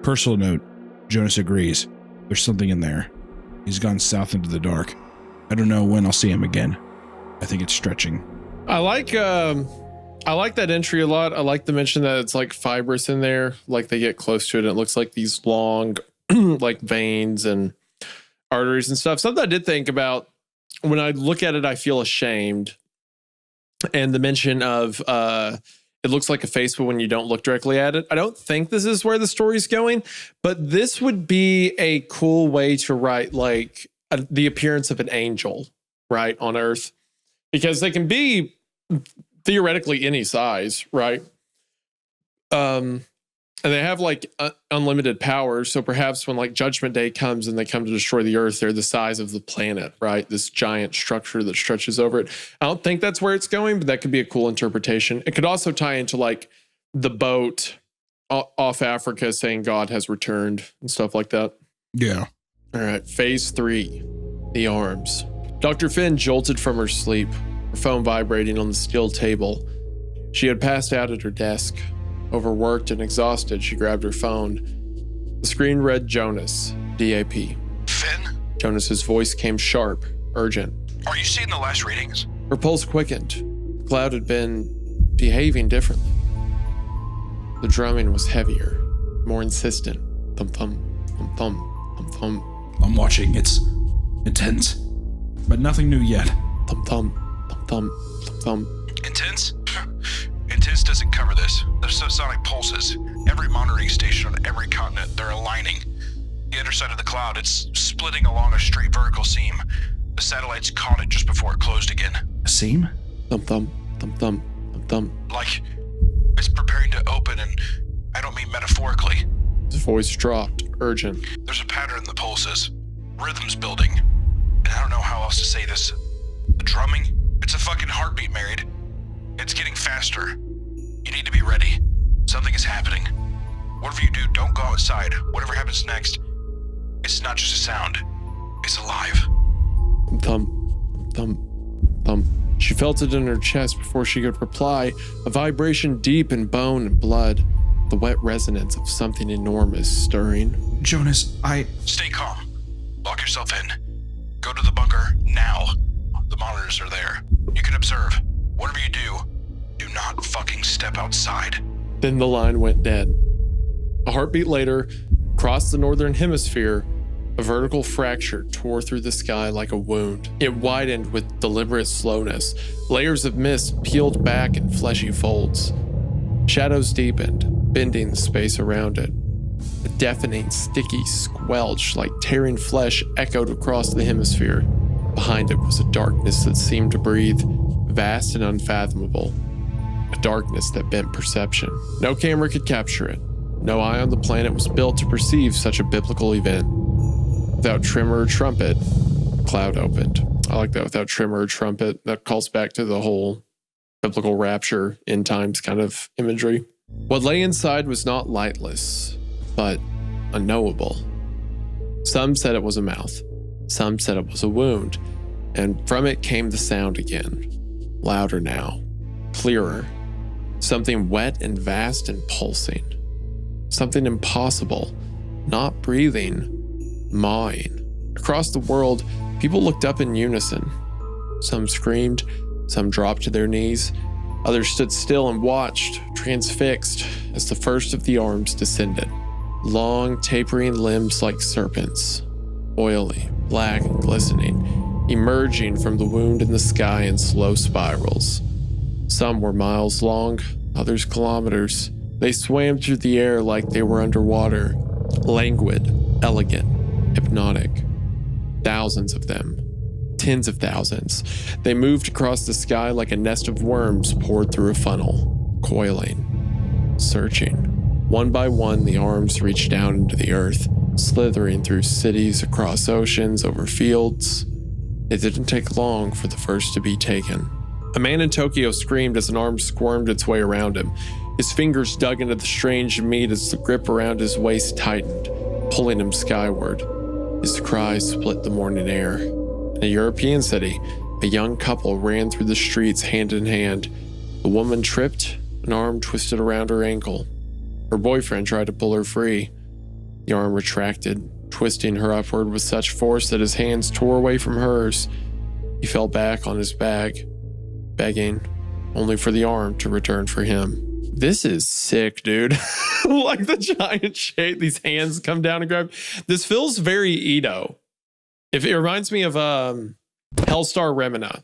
Personal note, Jonas agrees. There's something in there. He's gone south into the dark. I don't know when I'll see him again. I think it's stretching. I like that entry a lot. I like the mention that it's like fibrous in there. Like they get close to it and it looks like these long like veins and arteries and stuff. Something I did think about when I look at it, I feel ashamed. And the mention of it looks like a face, but when you don't look directly at it, I don't think this is where the story's going, but this would be a cool way to write like the appearance of an angel, right, on Earth, because they can be theoretically any size, right? And they have like unlimited powers. So perhaps when like Judgment Day comes and they come to destroy the Earth, they're the size of the planet, right? This giant structure that stretches over it. I don't think that's where it's going, but that could be a cool interpretation. It could also tie into like the boat off Africa saying God has returned and stuff like that. Yeah. All right. Phase 3, the arms. Dr. Finn jolted from her sleep, her phone vibrating on the steel table. She had passed out at her desk. Overworked and exhausted, she grabbed her phone. The screen read Jonas, DAP. Finn? Jonas's voice came sharp, urgent. Are you seeing the last readings? Her pulse quickened. The cloud had been behaving differently. The drumming was heavier, more insistent. Thump, thump, thump, thump, thump, thump. I'm watching. It's intense, but nothing new yet. Thump, thump, thump, thump, thump, thump. Intense? Intense doesn't cover this. The subsonic pulses. Every monitoring station on every continent, they're aligning. The underside of the cloud, it's splitting along a straight vertical seam. The satellites caught it just before it closed again. A seam? Thump, thump, thump, thump, thump, thump. Like it's preparing to open, and I don't mean metaphorically. His voice dropped, urgent. There's a pattern in the pulses. Rhythm's building. And I don't know how else to say this. The drumming, it's a fucking heartbeat, Married. It's getting faster. You need to be ready. Something is happening. Whatever you do, don't go outside. Whatever happens next, it's not just a sound. It's alive. Thump, thump, thump. She felt it in her chest before she could reply, a vibration deep in bone and blood, the wet resonance of something enormous stirring. Jonas, Stay calm. Lock yourself in. Go to the bunker now. The monitors are there. You can observe. Whatever you do not fucking step outside. Then the line went dead. A heartbeat later, across the northern hemisphere, a vertical fracture tore through the sky like a wound. It widened with deliberate slowness. Layers of mist peeled back in fleshy folds. Shadows deepened, bending the space around it. A deafening, sticky squelch like tearing flesh echoed across the hemisphere. Behind it was a darkness that seemed to breathe, vast and unfathomable. A darkness that bent perception. No camera could capture it. No eye on the planet was built to perceive such a biblical event. Without tremor or trumpet, the cloud opened. I like that, without tremor or trumpet. That calls back to the whole biblical rapture, end times kind of imagery. What lay inside was not lightless, but unknowable. Some said it was a mouth. Some said it was a wound. And from it came the sound again. Louder now. Clearer. Something wet and vast and pulsing. Something impossible. Not breathing. Mawing. Across the world, people looked up in unison. Some screamed, some dropped to their knees, others stood still and watched, transfixed, as the first of the arms descended. Long, tapering limbs like serpents, oily, black and glistening, emerging from the wound in the sky in slow spirals. Some were miles long, others kilometers. They swam through the air like they were underwater, languid, elegant, hypnotic. Thousands of them. Tens of thousands. They moved across the sky like a nest of worms poured through a funnel, coiling, searching. One by one, the arms reached down into the earth, slithering through cities, across oceans, over fields. It didn't take long for the first to be taken. A man in Tokyo screamed as an arm squirmed its way around him. His fingers dug into the strange meat as the grip around his waist tightened, pulling him skyward. His cries split the morning air. In a European city, a young couple ran through the streets hand in hand. The woman tripped, an arm twisted around her ankle. Her boyfriend tried to pull her free. The arm retracted, twisting her upward with such force that his hands tore away from hers. He fell back on his bag, begging, only for the arm to return for him. This is sick, dude. Like the giant shape, these hands come down and grab. This feels very Edo. If it reminds me of Hellstar Remina,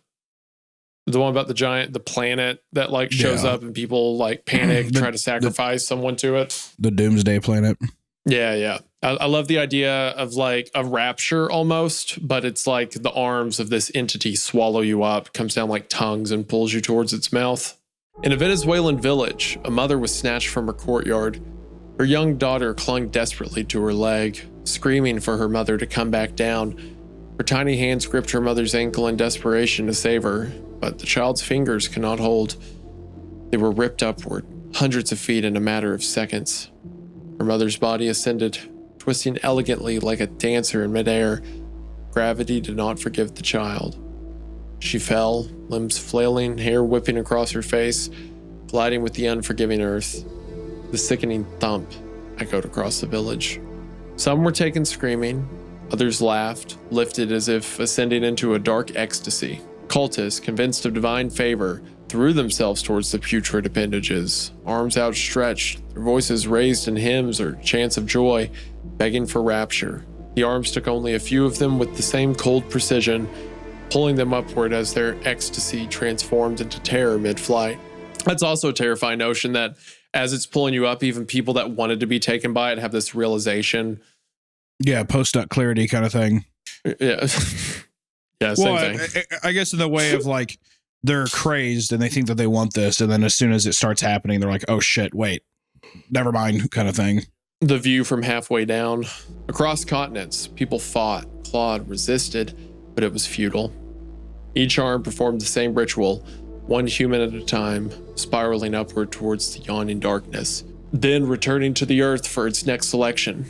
the one about the planet that like shows up and people like panic, try to sacrifice someone to it. The Doomsday Planet. Yeah. I love the idea of like a rapture almost, but it's like the arms of this entity swallow you up, comes down like tongues and pulls you towards its mouth. In a Venezuelan village, a mother was snatched from her courtyard. Her young daughter clung desperately to her leg, screaming for her mother to come back down. Her tiny hands gripped her mother's ankle in desperation to save her, but the child's fingers could not hold. They were ripped upward, hundreds of feet in a matter of seconds. Her mother's body ascended, twisting elegantly like a dancer in midair. Gravity did not forgive the child. She fell, limbs flailing, hair whipping across her face, gliding with the unforgiving earth. The sickening thump echoed across the village. Some were taken screaming, others laughed, lifted as if ascending into a dark ecstasy. Cultists, convinced of divine favor, threw themselves towards the putrid appendages, arms outstretched, their voices raised in hymns or chants of joy, begging for rapture. The arms took only a few of them with the same cold precision, pulling them upward as their ecstasy transformed into terror mid-flight. That's also a terrifying notion that as it's pulling you up, even people that wanted to be taken by it have this realization. Yeah, post-nut clarity kind of thing. Yeah. Yeah, same thing. I guess in the way of like, they're crazed and they think that they want this. And then as soon as it starts happening, they're like, oh shit, wait, never mind kind of thing. The view from halfway down. Across continents, people fought, clawed, resisted, but it was futile. Each arm performed the same ritual, one human at a time, spiraling upward towards the yawning darkness. then returning to the Earth for its next selection.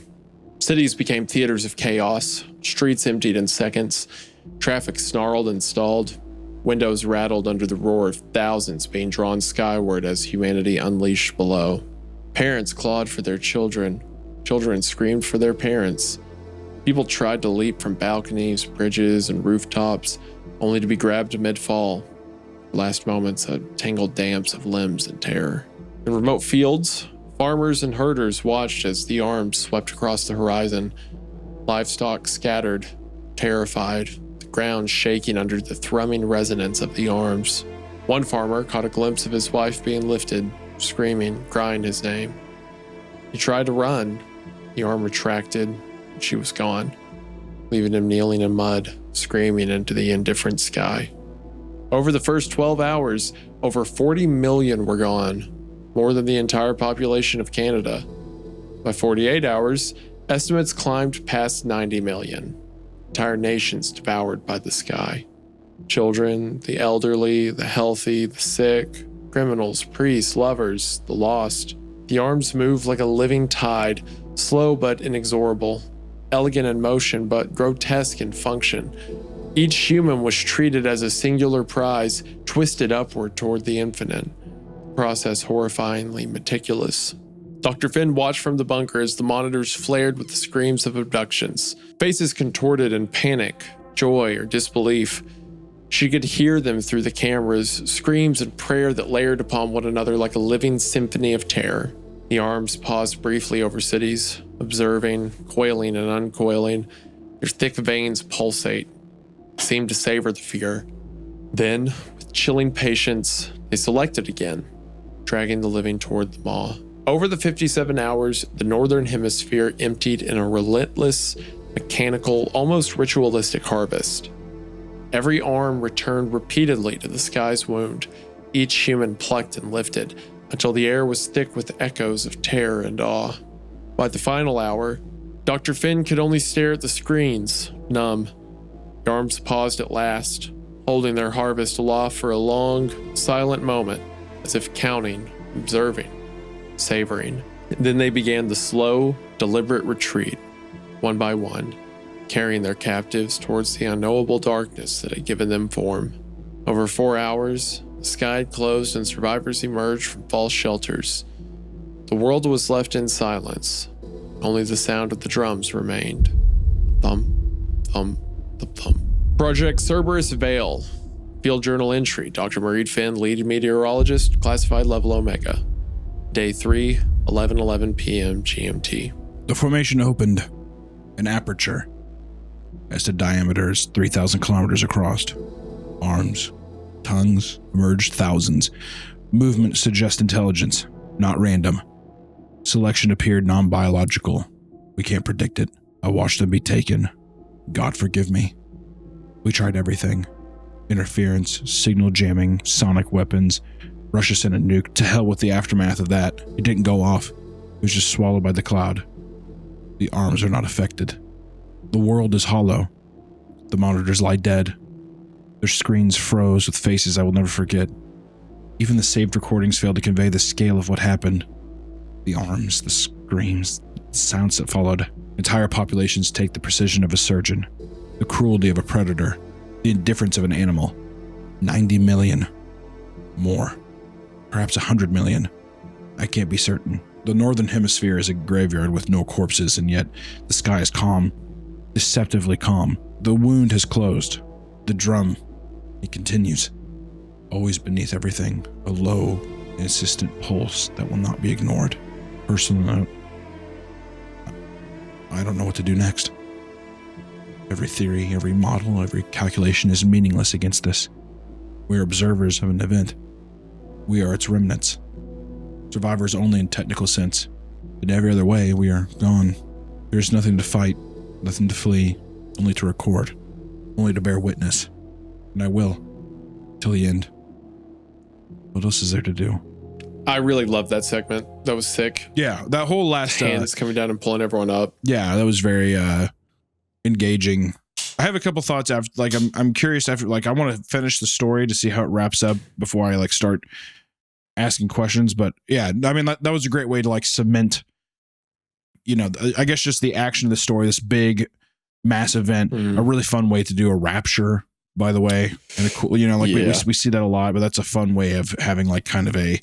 Cities became theaters of chaos, streets emptied in seconds, traffic snarled and stalled, windows rattled under the roar of thousands being drawn skyward as humanity unleashed below. Parents clawed for their children, children screamed for their parents. People tried to leap from balconies, bridges, and rooftops, only to be grabbed mid-fall. Last moments, a tangled dance of limbs and terror. In remote fields, farmers and herders watched as the arms swept across the horizon. Livestock scattered, terrified, the ground shaking under the thrumming resonance of the arms. One farmer caught a glimpse of his wife being lifted, screaming, crying his name. He tried to run. The arm retracted, and she was gone, leaving him kneeling in mud, screaming into the indifferent sky. Over the first 12 hours, over 40 million were gone, more than the entire population of Canada. By 48 hours, estimates climbed past 90 million. Entire nations devoured by the sky. Children, the elderly, the healthy, the sick, criminals, priests, lovers, the lost. The arms moved like a living tide, slow but inexorable, elegant in motion but grotesque in function. Each human was treated as a singular prize, twisted upward toward the infinite. Process horrifyingly meticulous. Dr. Finn watched from the bunker as the monitors flared with the screams of abductions. Faces contorted in panic, joy, or disbelief. She could hear them through the cameras, screams and prayer that layered upon one another like a living symphony of terror. The arms paused briefly over cities, observing, coiling and uncoiling. Their thick veins pulsate, seemed to savor the fear. Then, with chilling patience, they selected again, dragging the living toward the maw. Over the 57 hours, the Northern Hemisphere emptied in a relentless, mechanical, almost ritualistic harvest. Every arm returned repeatedly to the sky's wound, each human plucked and lifted, until the air was thick with echoes of terror and awe. By the final hour, Dr. Finn could only stare at the screens, numb. The arms paused at last, holding their harvest aloft for a long, silent moment, as if counting, observing, savoring. Then they began the slow, deliberate retreat, one by one, carrying their captives towards the unknowable darkness that had given them form. Over 4 hours, the sky had closed and survivors emerged from false shelters. The world was left in silence. Only the sound of the drums remained. Thump, thump, thump, thump. Project Cerberus Veil. Field journal entry. Dr. Mareed Finn, lead meteorologist, classified level Omega. Day 3, 11:11 p.m. GMT. The formation opened an aperture as the diameter is 3,000 kilometers across. Arms, tongues emerged thousands. Movement suggests intelligence, not random. Selection appeared non-biological. We can't predict it. I watched them be taken. God forgive me. We tried everything. Interference, signal jamming, sonic weapons. Russia sent a nuke. To hell with the aftermath of that. It didn't go off. It was just swallowed by the cloud. The arms are not affected. The world is hollow. The monitors lie dead. Their screens froze with faces I will never forget. Even the saved recordings failed to convey the scale of what happened. The arms, the screams, the sounds that followed. Entire populations take the precision of a surgeon, the cruelty of a predator, the indifference of an animal. 90 million. More. Perhaps 100 million. I can't be certain. The Northern Hemisphere is a graveyard with no corpses, and yet the sky is calm. Deceptively calm. The wound has closed. The drum, it continues. Always beneath everything, a low, insistent pulse that will not be ignored. Personal note, I don't know what to do next. Every theory, every model, every calculation is meaningless against this. We are observers of an event. We are its remnants. Survivors only in technical sense. In every other way, we are gone. There's nothing to fight, nothing to flee, only to record, only to bear witness. And I will, till the end. What else is there to do? I really loved that segment. That was sick. Yeah, that whole last Hands coming down and pulling everyone up. Yeah, that was very engaging. I have a couple thoughts after. Like, I'm curious after. Like, I want to finish the story to see how it wraps up before I start asking questions. But yeah, I mean, that was a great way to like cement, I guess just the action of the story, this big mass event, a really fun way to do a rapture, by the way. And a cool, we see that a lot, but that's a fun way of having like kind of a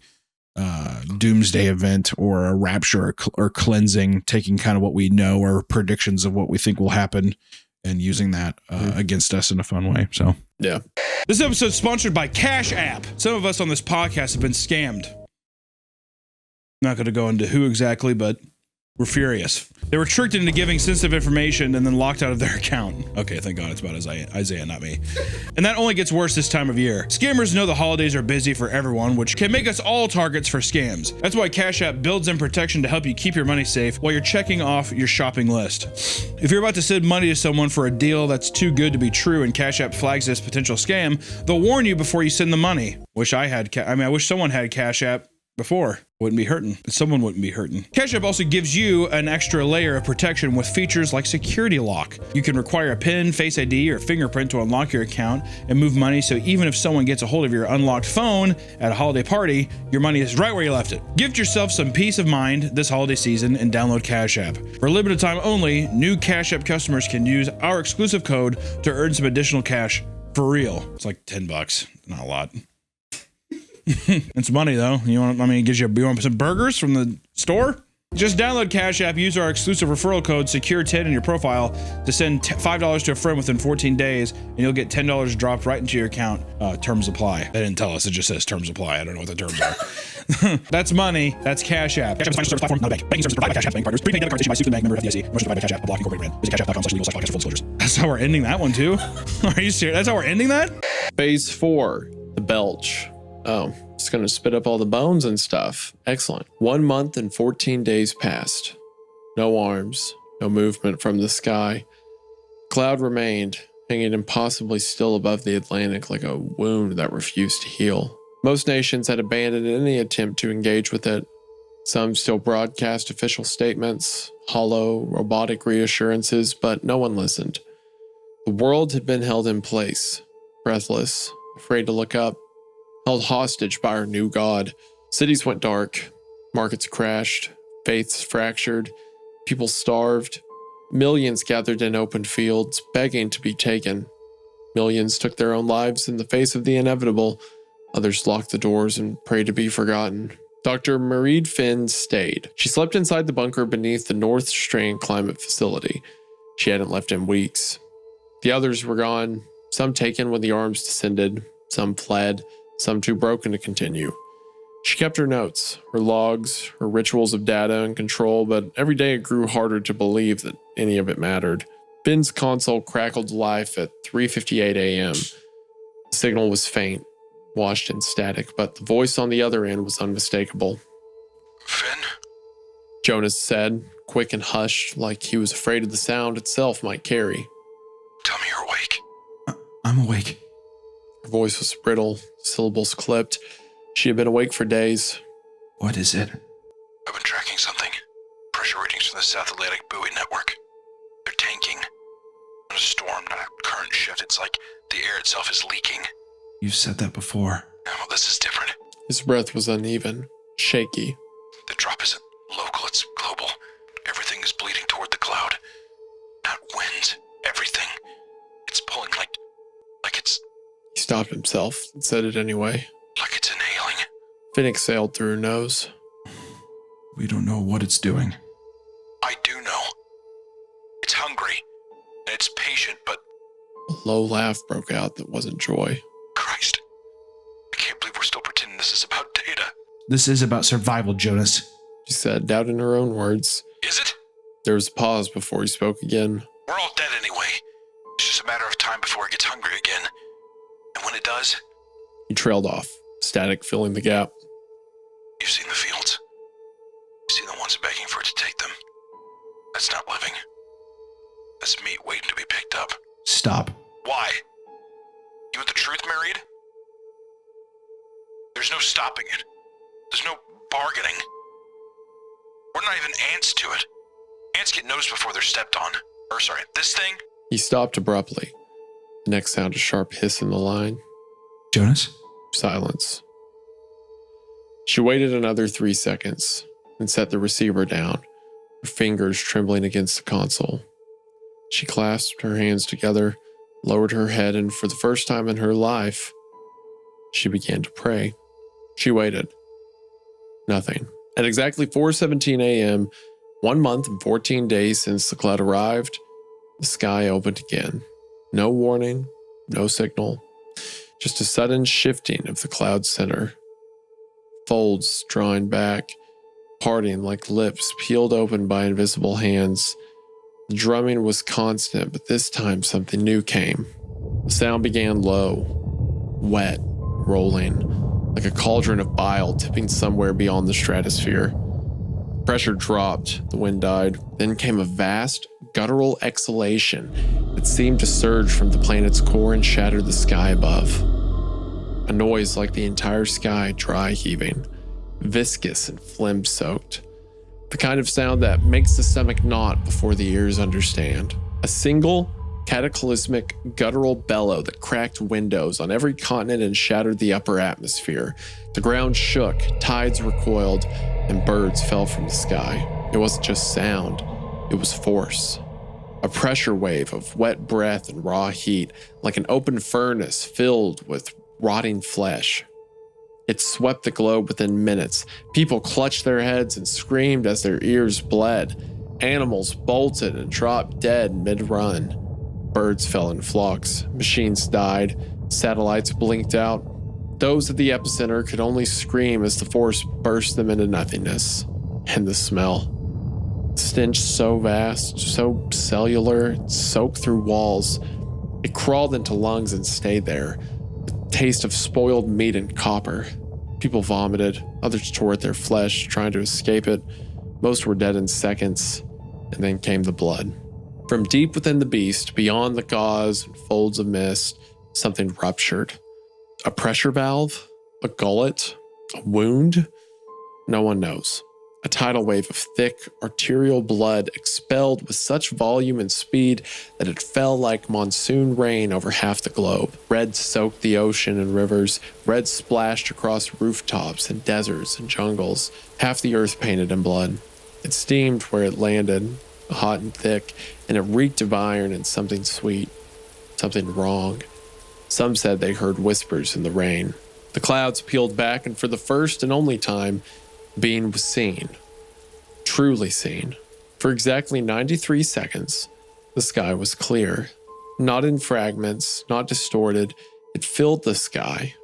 doomsday event or a rapture or cleansing, taking kind of what we know or predictions of what we think will happen and using that against us in a fun way. So yeah. This episode is sponsored by Cash App. Some of us on this podcast have been scammed. Not going to go into who exactly, but we're furious. They were tricked into giving sensitive information and then locked out of their account. Okay, thank God it's about Isaiah, not me. And that only gets worse this time of year. Scammers know the holidays are busy for everyone, which can make us all targets for scams. That's why Cash App builds in protection to help you keep your money safe while you're checking off your shopping list. If you're about to send money to someone for a deal that's too good to be true and Cash App flags this potential scam, they'll warn you before you send the money. I wish someone had Cash App before. Wouldn't be hurting. Someone wouldn't be hurting. Cash App also gives you an extra layer of protection with features like security lock. You can require a PIN, Face ID, or fingerprint to unlock your account and move money, so even if someone gets a hold of your unlocked phone at a holiday party, your money is right where you left it. Gift yourself some peace of mind this holiday season and download Cash App. For a limited time only, new Cash App customers can use our exclusive code to earn some additional cash for real. It's like $10, not a lot. It's money though. You want some burgers from the store? Just download Cash App, use our exclusive referral code SECURE10 in your profile to send $5 to a friend within 14 days, and you'll get $10 dropped right into your account. Terms apply. They didn't tell us. It just says terms apply. I don't know what the terms are. That's money. That's Cash App. Cash App is a financial service platform, not a bank. Banking services provided by Cash App bank partners. Prepaid debit cards issued by Citibank, member FDIC. Commercial provided by Cash App, a block incorporated brand. Visit cashapp.com/legal/podcast for full disclosures. That's how we're ending that one too. Are you serious? That's how we're ending that? Phase 4, the Belch. Oh, it's going to spit up all the bones and stuff. Excellent. 1 month and 14 days passed. No arms, no movement from the sky. Cloud remained, hanging impossibly still above the Atlantic like a wound that refused to heal. Most nations had abandoned any attempt to engage with it. Some still broadcast official statements, hollow, robotic reassurances, but no one listened. The world had been held in place, breathless, afraid to look up, held hostage by our new god. Cities went dark, markets crashed, faiths fractured, people starved. Millions gathered in open fields, begging to be taken. Millions took their own lives in the face of the inevitable. Others locked the doors and prayed to be forgotten. Dr. Marie Finn stayed. She slept inside the bunker beneath the North Strand Climate Facility. She hadn't left in weeks. The others were gone, some taken when the arms descended, some fled, some too broken to continue. She kept her notes, her logs, her rituals of data and control, but every day it grew harder to believe that any of it mattered. Ben's console crackled to life at 3:58 a.m. The signal was faint, washed in static, but the voice on the other end was unmistakable. Finn? Jonas said, quick and hushed, like he was afraid of the sound itself might carry. Tell me you're awake. I'm awake. Her voice was brittle, syllables clipped. She had been awake for days. What is it? I've been tracking something. Pressure readings from the South Atlantic buoy network. They're tanking. Not a storm, not a current shift. It's like the air itself is leaking. You've said that before. Well, this is different. His breath was uneven, shaky. The drop isn't local, it's global. Everything is bleeding toward the cloud. Not wind, everything. It's pulling like it's... He stopped himself and said it anyway. Like it's inhaling. Finn exhaled through her nose. We don't know what it's doing. I do know. It's hungry. And it's patient, but... A low laugh broke out that wasn't joy. Christ. I can't believe we're still pretending this is about data. This is about survival, Jonas. She said, doubt in her own words. Is it? There was a pause before he spoke again. We're all dead anyway. It's just a matter of time before it gets hungry again. And when it does... He trailed off, static filling the gap. You've seen the fields. You've seen the ones begging for it to take them. That's not living. That's meat waiting to be picked up. Stop. Why? You want the truth, Mareed? There's no stopping it. There's no bargaining. We're not even ants to it. Ants get noticed before they're stepped on. This thing? He stopped abruptly. The next sound, a sharp hiss in the line. Jonas? Silence. She waited another 3 seconds and set the receiver down, her fingers trembling against the console. She clasped her hands together, lowered her head, and for the first time in her life, she began to pray. She waited. Nothing. At exactly 4:17 a.m., 1 month and 14 days since the cloud arrived, the sky opened again. No warning, no signal, just a sudden shifting of the cloud's center. Folds drawing back, parting like lips peeled open by invisible hands. The drumming was constant, but this time something new came. The sound began low, wet, rolling, like a cauldron of bile tipping somewhere beyond the stratosphere. Pressure dropped, the wind died. Then came a vast, guttural exhalation that seemed to surge from the planet's core and shatter the sky above. A noise like the entire sky dry heaving, viscous and phlegm-soaked. The kind of sound that makes the stomach knot before the ears understand. A single, cataclysmic, guttural bellow that cracked windows on every continent and shattered the upper atmosphere. The ground shook, tides recoiled, and birds fell from the sky. It wasn't just sound, it was force. A pressure wave of wet breath and raw heat, like an open furnace filled with rotting flesh. It swept the globe within minutes. People clutched their heads and screamed as their ears bled. Animals bolted and dropped dead mid-run. Birds fell in flocks. Machines died. Satellites blinked out. Those at the epicenter could only scream as the force burst them into nothingness. And the smell. Stench so vast, so cellular, it soaked through walls. It crawled into lungs and stayed there. The taste of spoiled meat and copper. People vomited. Others tore at their flesh, trying to escape it. Most were dead in seconds. And then came the blood. From deep within the beast, beyond the gauze and folds of mist, something ruptured. A pressure valve? A gullet? A wound? No one knows. A tidal wave of thick, arterial blood expelled with such volume and speed that it fell like monsoon rain over half the globe. Red soaked the ocean and rivers. Red splashed across rooftops and deserts and jungles. Half the earth painted in blood. It steamed where it landed, hot and thick, and it reeked of iron and something sweet. Something wrong. Some said they heard whispers in the rain. The clouds peeled back, and for the first and only time, Bean was seen. Truly seen. For exactly 93 seconds, the sky was clear. Not in fragments, not distorted. It filled the sky.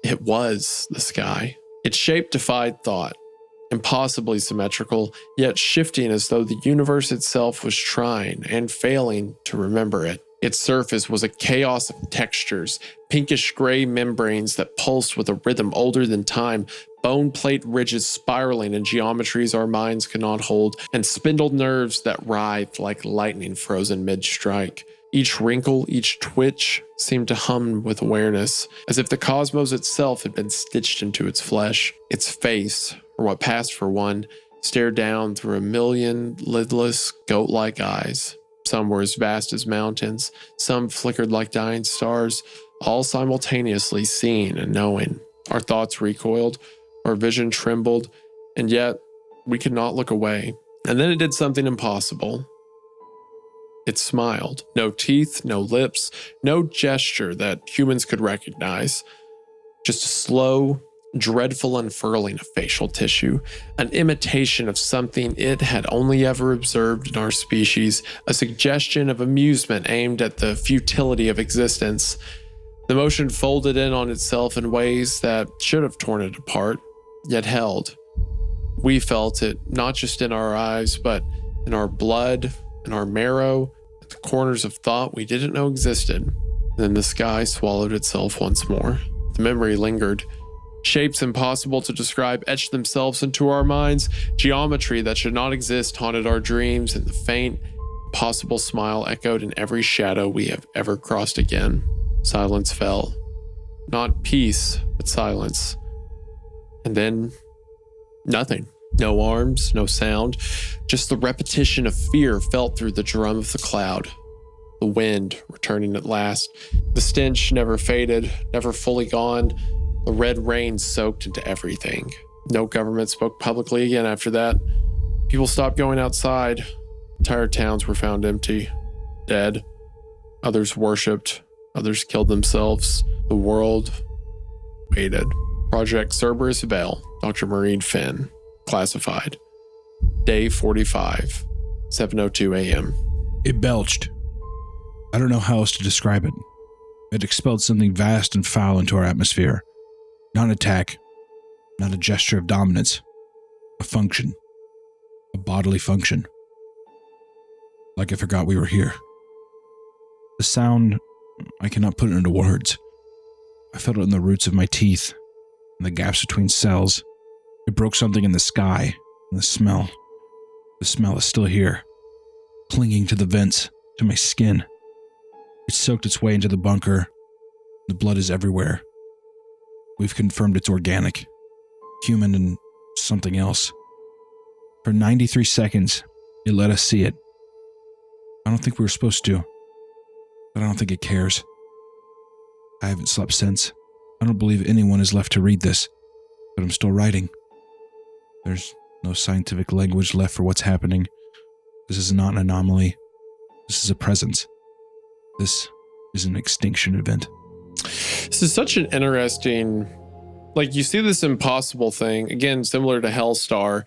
It was the sky. Its shape defied thought. Impossibly symmetrical, yet shifting as though the universe itself was trying and failing to remember it. Its surface was a chaos of textures, pinkish gray membranes that pulsed with a rhythm older than time, bone plate ridges spiraling in geometries our minds cannot hold, and spindled nerves that writhed like lightning frozen mid-strike. Each wrinkle, each twitch seemed to hum with awareness, as if the cosmos itself had been stitched into its flesh. Its face, or what passed for one, stared down through a million lidless, goat-like eyes. Some were as vast as mountains, some flickered like dying stars, all simultaneously seeing and knowing. Our thoughts recoiled, our vision trembled, and yet we could not look away. And then it did something impossible. It smiled. No teeth, no lips, no gesture that humans could recognize. Just a slow, dreadful unfurling of facial tissue, an imitation of something it had only ever observed in our species, a suggestion of amusement aimed at the futility of existence. The motion folded in on itself in ways that should have torn it apart, yet held. We felt it not just in our eyes, but in our blood, in our marrow, at the corners of thought we didn't know existed. And then the sky swallowed itself once more. The memory lingered. Shapes impossible to describe etched themselves into our minds. Geometry that should not exist haunted our dreams, and the faint, impossible smile echoed in every shadow we have ever crossed again. Silence fell. Not peace, but silence. And then, nothing. No arms, no sound. Just the repetition of fear felt through the drum of the cloud. The wind returning at last. The stench never faded, never fully gone. The red rain soaked into everything. No government spoke publicly again after that. People stopped going outside. Entire towns were found empty, dead. Others worshipped. Others killed themselves. The world waited. Project Cerberus Veil, Dr. Maureen Finn, classified. Day 45, 7:02 a.m. It belched. I don't know how else to describe it. It expelled something vast and foul into our atmosphere. Not an attack, not a gesture of dominance. A function. A bodily function. Like I forgot we were here. The sound, I cannot put it into words. I felt it in the roots of my teeth, in the gaps between cells. It broke something in the sky, and the smell is still here, clinging to the vents, to my skin. It soaked its way into the bunker. The blood is everywhere. We've confirmed it's organic, human, and something else. For 93 seconds, it let us see it. I don't think we were supposed to, but I don't think it cares. I haven't slept since. I don't believe anyone is left to read this, but I'm still writing. There's no scientific language left for what's happening. This is not an anomaly. This is a presence. This is an extinction event. This is such an interesting, like, you see this impossible thing, again, similar to Hellstar,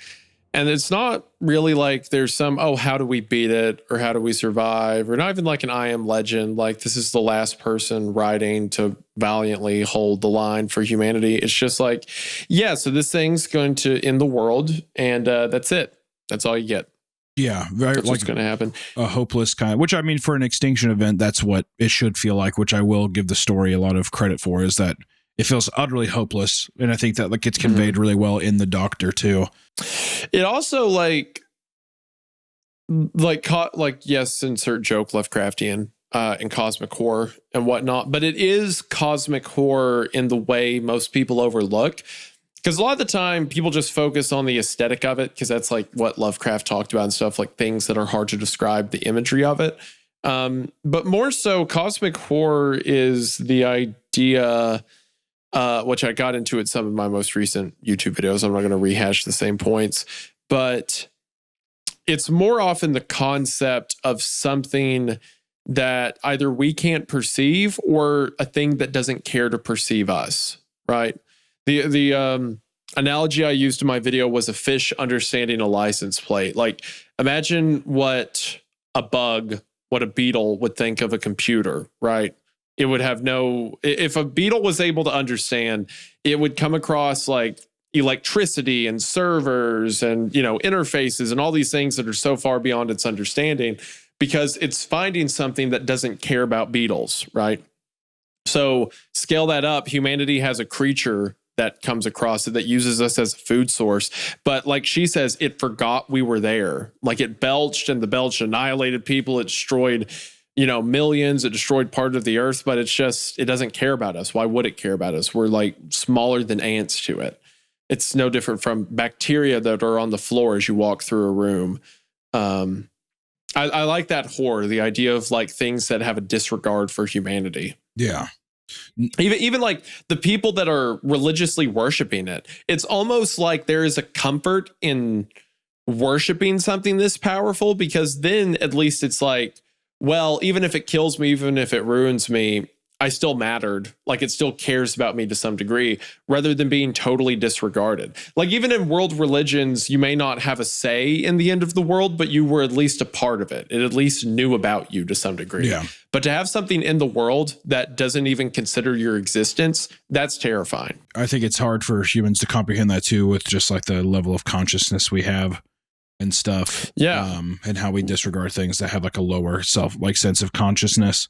and it's not really like there's some, oh, how do we beat it, or how do we survive, or not even like an I Am Legend, like this is the last person writing to valiantly hold the line for humanity. It's just like, yeah, so this thing's going to end the world, and that's it. That's all you get. Yeah, very, That's what's going to happen. A hopeless kind, which I mean, for an extinction event, that's what it should feel like, which I will give the story a lot of credit for, is that it feels utterly hopeless. And I think that like gets conveyed really well in The Doctor too. It also like yes, insert joke Lovecraftian and cosmic horror and whatnot, but it is cosmic horror in the way most people overlook. Because a lot of the time people just focus on the aesthetic of it, because that's like what Lovecraft talked about and stuff, like things that are hard to describe, the imagery of it. But more so, cosmic horror is the idea, which I got into in some of my most recent YouTube videos. I'm not going to rehash the same points, but it's more often the concept of something that either we can't perceive or a thing that doesn't care to perceive us, right? The analogy I used in my video was a fish understanding a license plate. Like, imagine what a beetle would think of a computer, right? It would have if a beetle was able to understand, it would come across like electricity and servers and, interfaces and all these things that are so far beyond its understanding, because it's finding something that doesn't care about beetles, right? So scale that up. Humanity has a creature that comes across it that uses us as a food source. But like she says, it forgot we were there. Like, it belched, and the belch annihilated people. It destroyed, millions. It destroyed part of the earth, but it doesn't care about us. Why would it care about us? We're like smaller than ants to it. It's no different from bacteria that are on the floor as you walk through a room. I like that horror, the idea of like things that have a disregard for humanity. Yeah. Even like the people that are religiously worshiping it, it's almost like there is a comfort in worshiping something this powerful, because then at least it's like, well, even if it kills me, even if it ruins me, I still mattered. Like, it still cares about me to some degree, rather than being totally disregarded. Like, even in world religions, you may not have a say in the end of the world, but you were at least a part of it. It at least knew about you to some degree. Yeah. But to have something in the world that doesn't even consider your existence, that's terrifying. I think it's hard for humans to comprehend that too, with just like the level of consciousness we have and stuff. Yeah. And how we disregard things that have like a lower sense of consciousness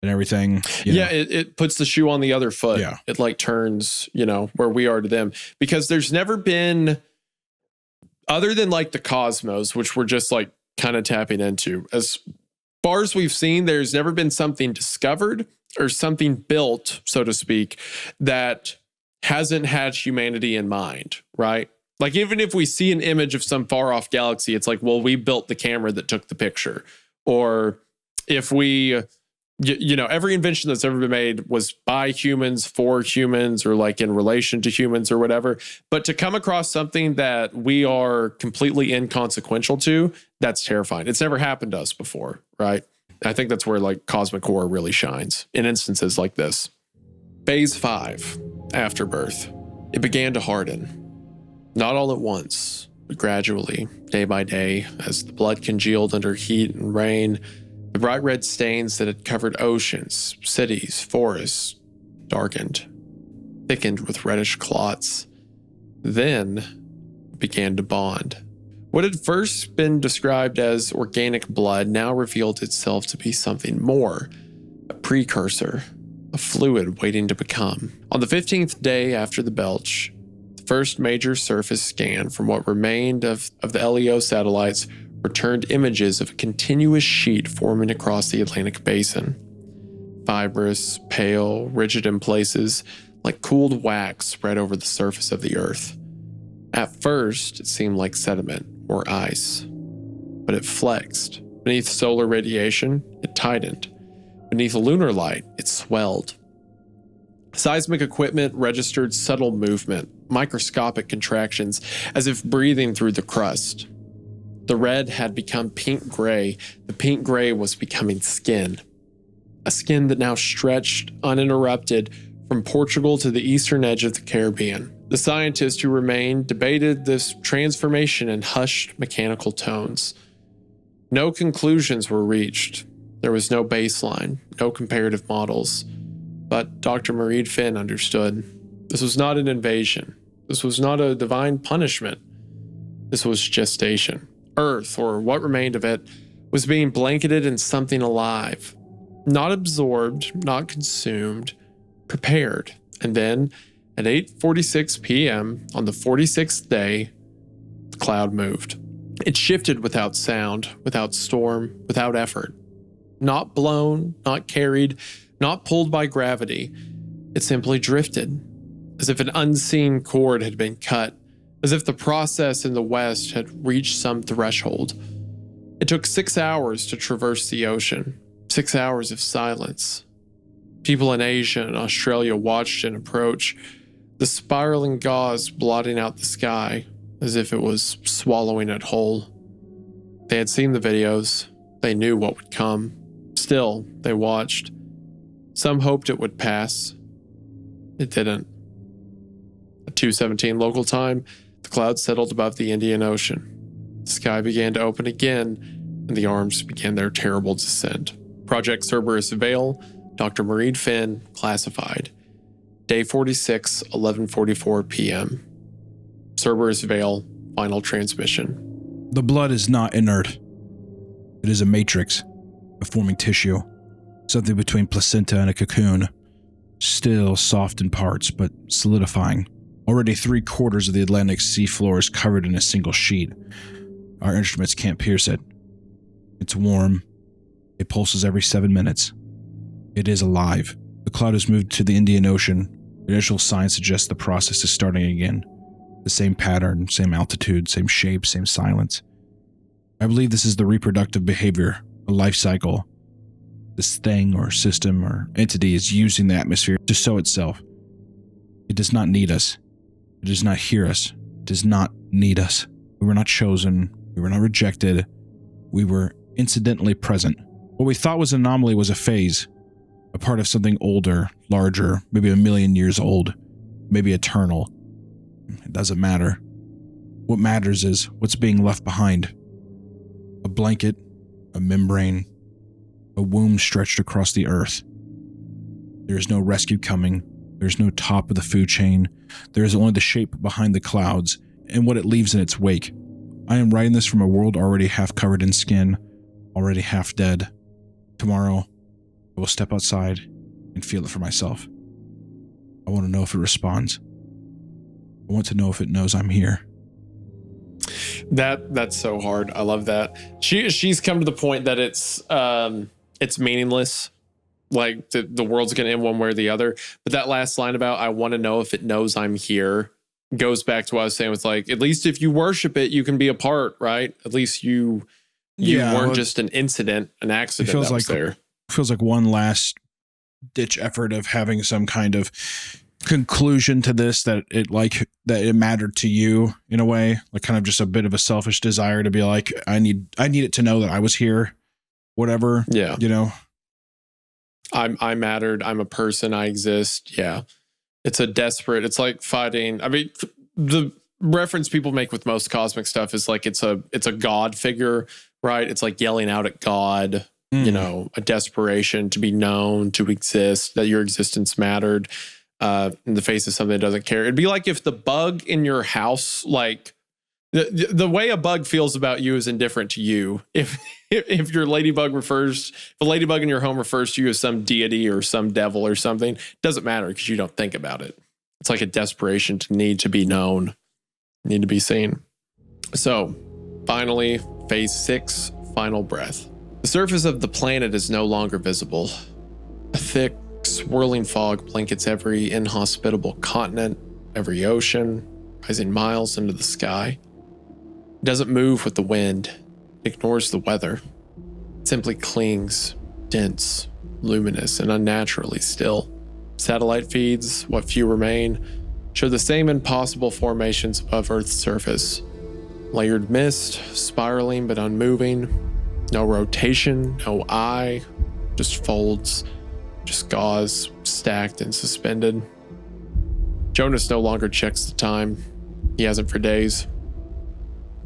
and everything. Yeah, it puts the shoe on the other foot. Yeah. It like turns, where we are to them. Because there's never been, other than like the cosmos, which we're just like kind of tapping into, as far as we've seen, there's never been something discovered or something built, so to speak, that hasn't had humanity in mind, right? Like, even if we see an image of some far off galaxy, it's like, well, we built the camera that took the picture. Or if we every invention that's ever been made was by humans, for humans, or like in relation to humans or whatever. But to come across something that we are completely inconsequential to, that's terrifying. It's never happened to us before, right? I think that's where like cosmic horror really shines in instances like this. Phase 5, Afterbirth. It began to harden. Not all at once, but gradually, day by day, as the blood congealed under heat and rain, the bright red stains that had covered oceans, cities, forests, darkened, thickened with reddish clots, then began to bond. What had first been described as organic blood now revealed itself to be something more, a precursor, a fluid waiting to become. On the 15th day after the Belch, the first major surface scan from what remained of the LEO satellites returned images of a continuous sheet forming across the Atlantic basin. Fibrous, pale, rigid in places, like cooled wax spread over the surface of the Earth. At first, it seemed like sediment or ice, but it flexed. Beneath solar radiation, it tightened. Beneath lunar light, it swelled. Seismic equipment registered subtle movement, microscopic contractions, as if breathing through the crust. The red had become pink-gray. The pink-gray was becoming skin. A skin that now stretched, uninterrupted, from Portugal to the eastern edge of the Caribbean. The scientists who remained debated this transformation in hushed, mechanical tones. No conclusions were reached. There was no baseline, no comparative models. But Dr. Marie Finn understood. This was not an invasion. This was not a divine punishment. This was gestation. Earth, or what remained of it, was being blanketed in something alive. Not absorbed, not consumed, prepared. And then, at 8:46 p.m. on the 46th day, the cloud moved. It shifted without sound, without storm, without effort. Not blown, not carried, not pulled by gravity. It simply drifted, as if an unseen cord had been cut, as if the process in the west had reached some threshold. It took 6 hours to traverse the ocean, 6 hours of silence. People in Asia and Australia watched it approach, the spiraling gauze blotting out the sky as if it was swallowing it whole. They had seen the videos. They knew what would come. Still, they watched. Some hoped it would pass. It didn't. At 2:17 local time, the clouds settled above the Indian Ocean. The sky began to open again, and the arms began their terrible descent. Project Cerberus Veil, Dr. Marie Finn, classified. Day 46, 11:44 p.m. Cerberus Veil, final transmission. The blood is not inert. It is a matrix, a forming tissue, something between placenta and a cocoon. Still soft in parts, but solidifying. Already 3/4 of the Atlantic seafloor is covered in a single sheet. Our instruments can't pierce it. It's warm. It pulses every 7 minutes. It is alive. The cloud has moved to the Indian Ocean. Initial signs suggest the process is starting again. The same pattern, same altitude, same shape, same silence. I believe this is the reproductive behavior, a life cycle. This thing or system or entity is using the atmosphere to sow itself. It does not need us. It does not hear us. It does not need us. We were not chosen. We were not rejected. We were incidentally present. What we thought was an anomaly was a phase, a part of something older, larger, maybe 1,000,000 years old, maybe eternal. It doesn't matter. What matters is what's being left behind. A blanket, a membrane, a womb stretched across the earth. There is no rescue coming. There is no top of the food chain. There is only the shape behind the clouds and what it leaves in its wake. I am writing this from a world already half covered in skin, already half dead. Tomorrow, I will step outside and feel it for myself. I want to know if it responds. I want to know if it knows I'm here. That's so hard. I love that. She's come to the point that it's meaningless. Like the world's gonna end one way or the other. But that last line about I want to know if it knows I'm here goes back to what I was saying with like, at least if you worship it, you can be a part, right? At least you weren't just an incident, an accident that was there. feels like one last ditch effort of having some kind of conclusion to this, that it mattered to you in a way, like kind of just a bit of a selfish desire to be like, I need it to know that I was here, whatever. Yeah. You know, I mattered. I'm a person. I exist. Yeah. It's like fighting. I mean, the reference people make with most cosmic stuff is like, it's a God figure, right? It's like yelling out at God, you know, a desperation to be known, to exist, that your existence mattered in the face of something that doesn't care. It'd be like if the bug in your house, like the way a bug feels about you is indifferent to you. If a ladybug in your home refers to you as some deity or some devil or something, it doesn't matter because you don't think about it. It's like a desperation to need to be known, need to be seen. So finally, phase 6, final breath. The surface of the planet is no longer visible. A thick, swirling fog blankets every inhospitable continent, every ocean, rising miles into the sky. It doesn't move with the wind. It ignores the weather. It simply clings, dense, luminous, and unnaturally still. Satellite feeds, what few remain, show the same impossible formations above Earth's surface. Layered mist, spiraling but unmoving. No rotation, no eye, just folds, just gauze, stacked and suspended. Jonas no longer checks the time. He hasn't for days.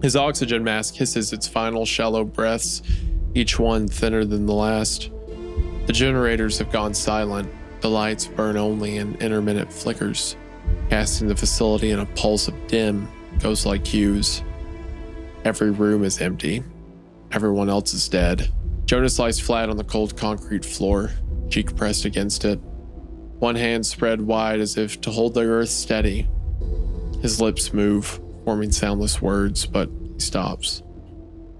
His oxygen mask hisses its final shallow breaths, each one thinner than the last. The generators have gone silent. The lights burn only in intermittent flickers, casting the facility in a pulse of dim, ghost-like hues. Every room is empty. Everyone else is dead. Jonas lies flat on the cold concrete floor, cheek pressed against it, one hand spread wide as if to hold the earth steady. His lips move, forming soundless words, but he stops.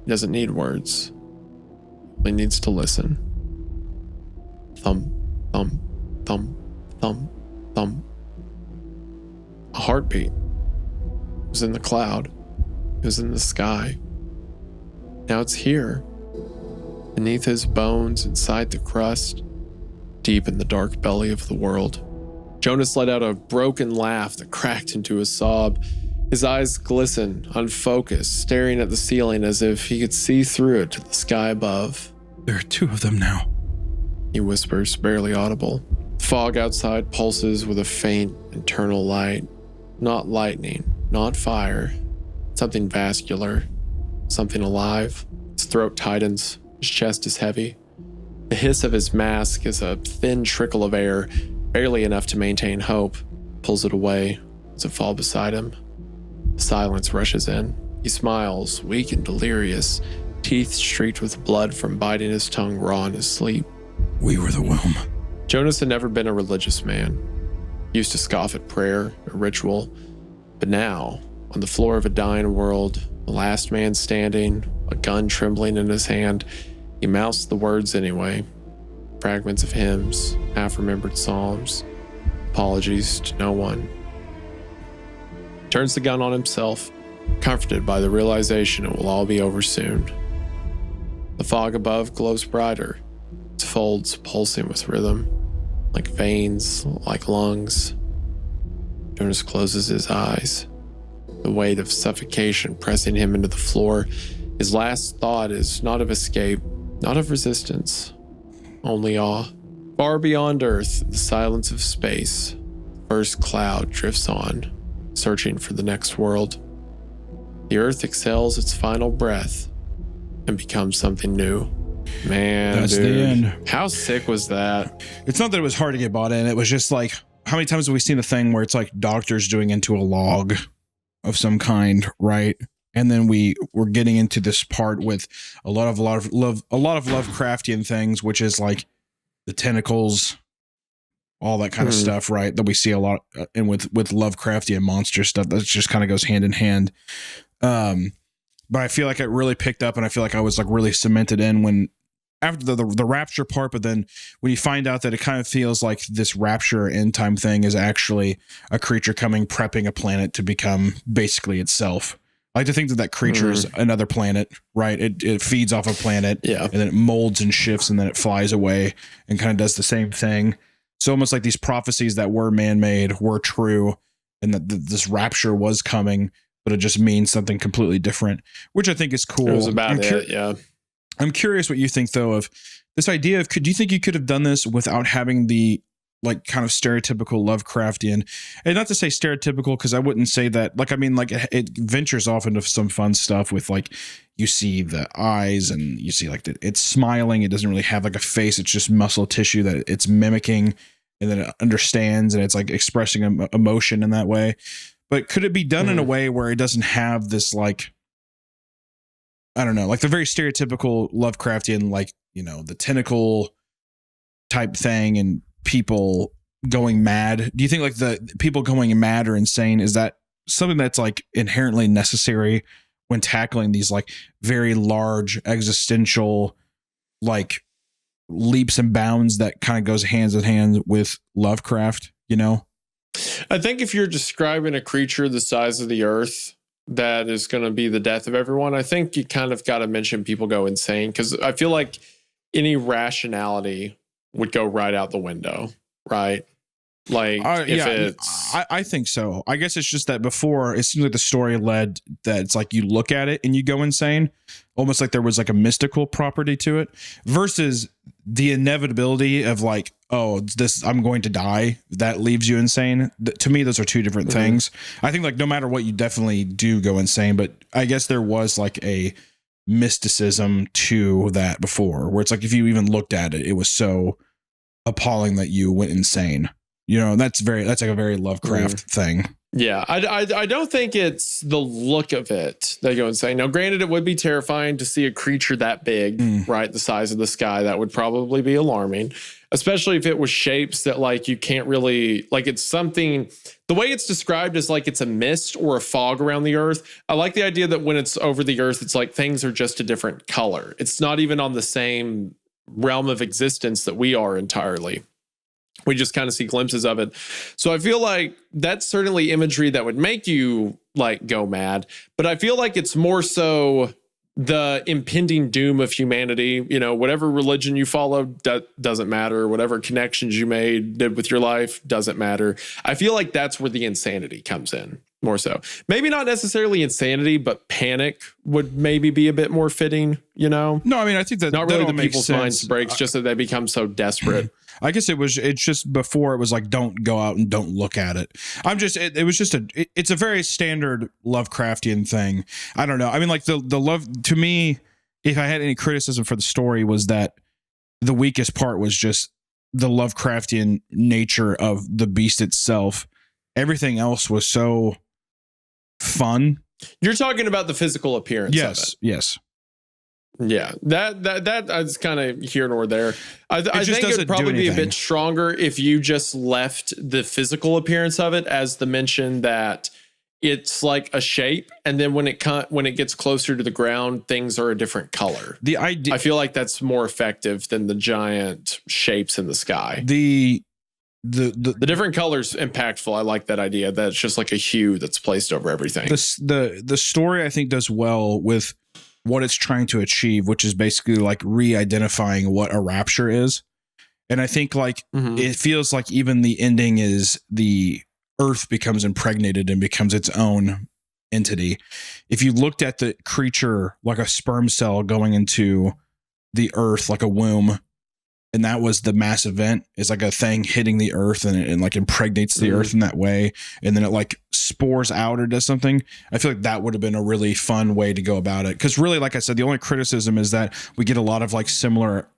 He doesn't need words. He needs to listen. Thump, thump, thump, thump, thump. A heartbeat. It was in the cloud. It was in the sky. Now it's here, beneath his bones, inside the crust, deep in the dark belly of the world. Jonas let out a broken laugh that cracked into a sob. His eyes glisten, unfocused, staring at the ceiling as if he could see through it to the sky above. There are 2 of them now, he whispers, barely audible. The fog outside pulses with a faint, internal light. Not lightning, not fire. Something vascular. Something alive. His throat tightens. His chest is heavy. The hiss of his mask is a thin trickle of air, barely enough to maintain hope. Pulls it away. Does it fall beside him? Silence rushes in. He smiles, weak and delirious, teeth streaked with blood from biting his tongue raw in his sleep. We were the womb. Jonas had never been a religious man. He used to scoff at prayer, a ritual. But now, on the floor of a dying world, the last man standing, a gun trembling in his hand, he mouths the words anyway. Fragments of hymns, half-remembered psalms, apologies to no one. He turns the gun on himself, comforted by the realization it will all be over soon. The fog above glows brighter, its folds pulsing with rhythm, like veins, like lungs. Jonas closes his eyes, the weight of suffocation pressing him into the floor. His last thought is not of escape, not of resistance, only awe. Far beyond Earth, in the silence of space, the first cloud drifts on, searching for the next world. The Earth exhales its final breath and becomes something new. Man, that's dude, the end. How sick was that? It's not that it was hard to get bought in. It was just like, how many times have we seen a thing where it's like doctors doing into a log of some kind, right? And then we're getting into this part with a lot of Lovecraftian things, which is like the tentacles, all that kind of stuff, right? That we see a lot, and with Lovecraftian monster stuff, that just kind of goes hand in hand. But I feel like it really picked up, and I feel like I was like really cemented in when after the rapture part. But then when you find out that it kind of feels like this rapture end time thing is actually a creature coming, prepping a planet to become basically itself, I like to think that creature is another planet, right? It feeds off a planet, Yeah. and then it molds and shifts, and then it flies away and kind of does the same thing. So almost like these prophecies that were man-made were true, and that this rapture was coming, but it just means something completely different, which I think is cool. It was about yeah. I'm curious what you think, though, of this idea of, do you think you could have done this without having the like kind of stereotypical Lovecraftian, and not to say stereotypical, because I wouldn't say that, like, I mean, like it ventures off into some fun stuff with like, you see the eyes and you see like it's smiling. It doesn't really have like a face. It's just muscle tissue that it's mimicking, and then it understands, and it's like expressing emotion in that way. But could it be done in a way where it doesn't have this, like, I don't know, like the very stereotypical Lovecraftian, like, you know, the tentacle type thing and people going mad? Do you think like the people going mad or insane, is that something that's like inherently necessary when tackling these like very large existential like leaps and bounds that kind of goes hands in hand with Lovecraft, you know? I think if you're describing a creature the size of the earth that is going to be the death of everyone, I think you kind of got to mention people go insane, because I feel like any rationality would go right out the window, right? Like, I think so. I guess it's just that before, it seems like the story led that it's like you look at it and you go insane, almost like there was like a mystical property to it, versus the inevitability of like, oh, I'm going to die, that leaves you insane. To me, those are two different things. I think like no matter what, you definitely do go insane, but I guess there was like a mysticism to that before, where it's like if you even looked at it, it was so appalling that you went insane. You know, that's like a very Lovecraft thing. Yeah, I don't think it's the look of it that go insane. Now, granted, it would be terrifying to see a creature that big, right, the size of the sky. That would probably be alarming, especially if it was shapes that like you can't really, like, it's something, the way it's described is like it's a mist or a fog around the earth. I like the idea that when it's over the earth, it's like things are just a different color. It's not even on the same realm of existence that we are entirely. We just kind of see glimpses of it. So I feel like that's certainly imagery that would make you like go mad. But I feel like it's more so the impending doom of humanity. You know, whatever religion you followed doesn't matter. Whatever connections you did with your life doesn't matter. I feel like that's where the insanity comes in more so. Maybe not necessarily insanity, but panic would maybe be a bit more fitting, you know? No, I mean, I think that not really that the people's minds breaks, just that they become so desperate. I guess it's just before it was like, don't go out and don't look at it. It's a very standard Lovecraftian thing. I don't know. I mean, like the love, to me, if I had any criticism for the story, was that the weakest part was just the Lovecraftian nature of the beast itself. Everything else was so fun. You're talking about the physical appearance of it. Yes. Yeah, that is kind of here nor there. I think it would probably be a bit stronger if you just left the physical appearance of it as the mention that it's like a shape, and then when it gets closer to the ground, things are a different color. The idea, I feel like that's more effective than the giant shapes in the sky. The different colors impactful. I like that idea. That's just like a hue that's placed over everything. The story, I think, does well with what it's trying to achieve, which is basically like re-identifying what a rapture is. And I think like it feels like even the ending is the earth becomes impregnated and becomes its own entity. If you looked at the creature like a sperm cell going into the earth, like a womb, and that was the mass event, is like a thing hitting the earth and it like impregnates the earth in that way. And then it like spores out or does something. I feel like that would have been a really fun way to go about it. Cause really, like I said, the only criticism is that we get a lot of like similar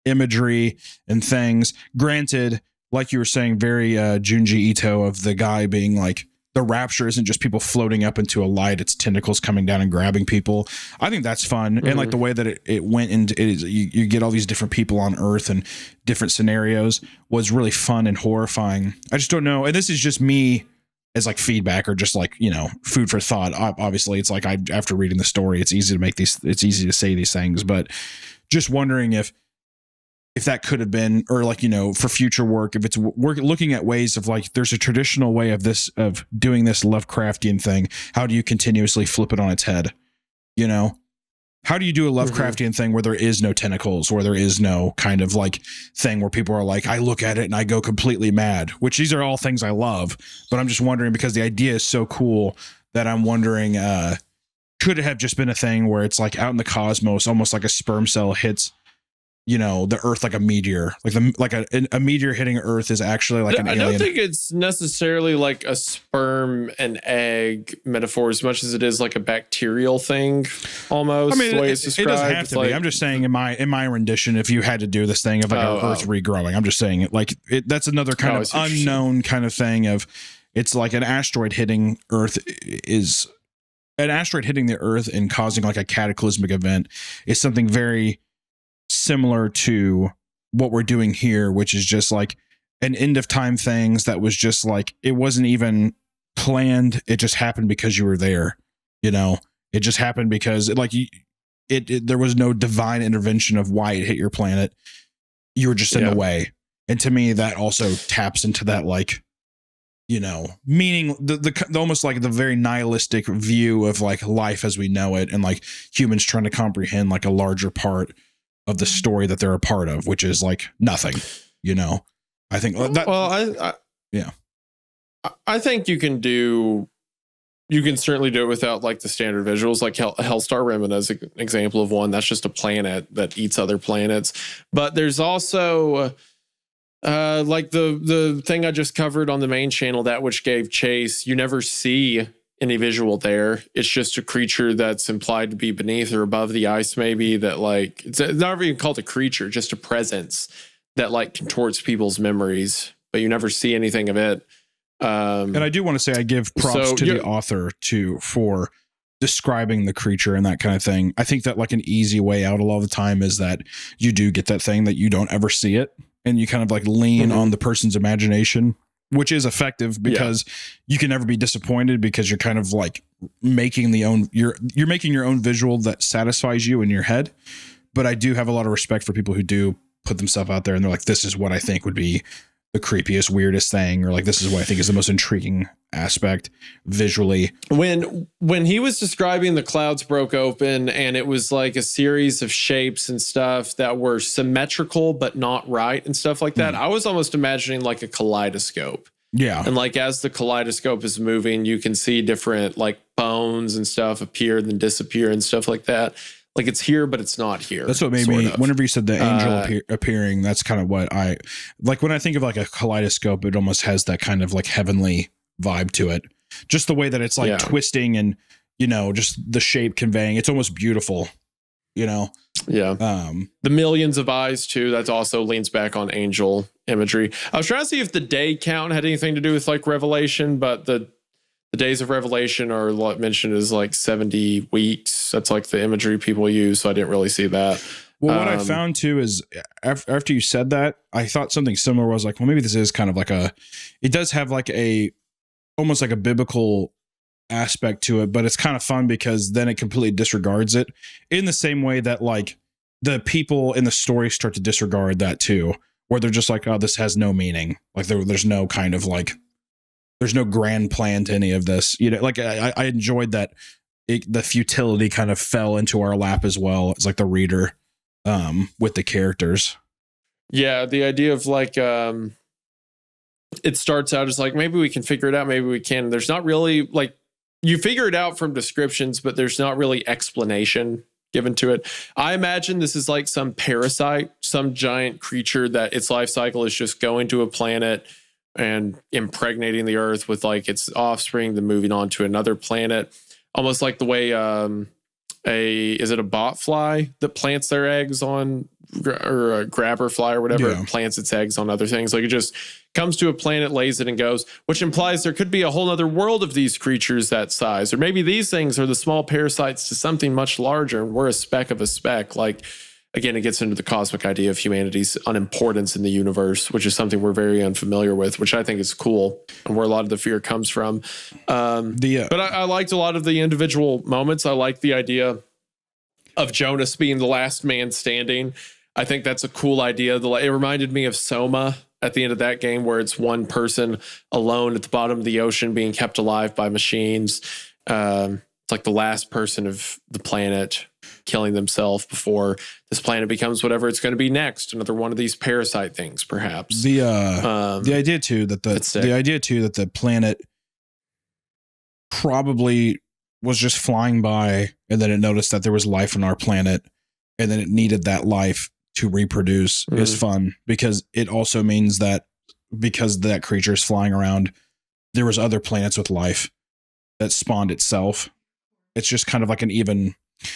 imagery and things. Granted, like you were saying, very Junji Ito of the guy being like, the rapture isn't just people floating up into a light, it's tentacles coming down and grabbing people. I think that's fun. And like the way that it went into it is you get all these different people on Earth and different scenarios was really fun and horrifying. I just don't know. And this is just me as like feedback or just like, you know, food for thought. Obviously it's like after reading the story, it's easy to say these things, but just wondering if if that could have been, or like, you know, for future work, if it's work, looking at ways of like, there's a traditional way of doing this Lovecraftian thing. How do you continuously flip it on its head? You know, how do you do a Lovecraftian thing where there is no tentacles, or there is no kind of like thing where people are like, I look at it and I go completely mad, which these are all things I love, but I'm just wondering, because the idea is so cool that I'm wondering, could it have just been a thing where it's like out in the cosmos, almost like a sperm cell hits, you know, the Earth like a meteor, like a meteor hitting Earth is actually like an alien. I don't think it's necessarily like a sperm and egg metaphor as much as it is like a bacterial thing, almost. I mean, the way it's described. It doesn't have to be. I'm just saying in my rendition, if you had to do this thing of like Earth regrowing, I'm just saying it like that's another kind of unknown kind of thing of, it's like an asteroid hitting Earth is an asteroid hitting the Earth and causing like a cataclysmic event is something very similar to what we're doing here, which is just like an end of time things that was just like, it wasn't even planned. It just happened because you were there, you know, it just happened because there was no divine intervention of why it hit your planet. You were just in the way. And to me, that also taps into that, like, you know, meaning the almost like the very nihilistic view of like life as we know it. And like humans trying to comprehend like a larger part of the story that they're a part of, which is like nothing, you know. I think that. Well, I think you can certainly do it without like the standard visuals, like Hellstar Rim as an example of one. That's just a planet that eats other planets. But there's also like the thing I just covered on the main channel, that which gave chase. You never see any visual there. It's just a creature that's implied to be beneath or above the ice, maybe, that like it's not even called a creature, just a presence that like contorts people's memories, but you never see anything of it. And I do want to say I give props to the author for describing the creature and that kind of thing. I think that like an easy way out a lot of the time is that you do get that thing that you don't ever see it, and you kind of like lean on the person's imagination, which is effective because you can never be disappointed, because you're kind of like making you're making your own visual that satisfies you in your head. But I do have a lot of respect for people who do put themselves out there and they're like, this is what I think would be the creepiest, weirdest thing, or like, this is what I think is the most intriguing aspect visually. When he was describing the clouds broke open and it was like a series of shapes and stuff that were symmetrical but not right and stuff like that, I was almost imagining like a kaleidoscope. Yeah. And like as the kaleidoscope is moving, you can see different like bones and stuff appear and then disappear and stuff like that. Like it's here, but it's not here. That's what made me, whenever you said the angel appearing, that's kind of what I like. When I think of like a kaleidoscope, it almost has that kind of like heavenly vibe to it. Just the way that it's like twisting and, you know, just the shape conveying. It's almost beautiful, you know? Yeah. The millions of eyes too. That also leans back on angel imagery. I was trying to see if the day count had anything to do with like Revelation, but the days of Revelation are mentioned as like 70 weeks. That's like the imagery people use. So I didn't really see that. Well, what I found too is after you said that, I thought something similar. Was like, well, maybe this is kind of like it does have like almost like a biblical aspect to it, but it's kind of fun because then it completely disregards it in the same way that like the people in the story start to disregard that too, where they're just like, oh, this has no meaning. Like there's no kind of like, there's no grand plan to any of this, you know. Like I enjoyed that the futility kind of fell into our lap as well. It's like the reader with the characters. Yeah, the idea of like it starts out as like, maybe we can figure it out, maybe we can. There's not really like, you figure it out from descriptions, but there's not really explanation given to it. I imagine this is like some parasite, some giant creature that its life cycle is just going to a planet and impregnating the earth with like its offspring, then moving on to another planet. Almost like the way is it a botfly that plants their eggs on, or a grabber fly or whatever, it plants its eggs on other things. Like it just comes to a planet, lays it and goes, which implies there could be a whole other world of these creatures that size. Or maybe these things are the small parasites to something much larger and we're a speck of a speck. Like, again, it gets into the cosmic idea of humanity's unimportance in the universe, which is something we're very unfamiliar with, which I think is cool and where a lot of the fear comes from. But I liked a lot of the individual moments. I like the idea of Jonas being the last man standing. I think that's a cool idea. It reminded me of Soma at the end of that game, where it's one person alone at the bottom of the ocean being kept alive by machines. It's like the last person of the planet killing themselves before this planet becomes whatever it's going to be next. Another one of these parasite things, perhaps. The idea too that the planet probably was just flying by, and then it noticed that there was life on our planet, and then it needed that life to reproduce is fun, because it also means that because that creature is flying around, there was other planets with life that spawned itself. It's just kind of like an even,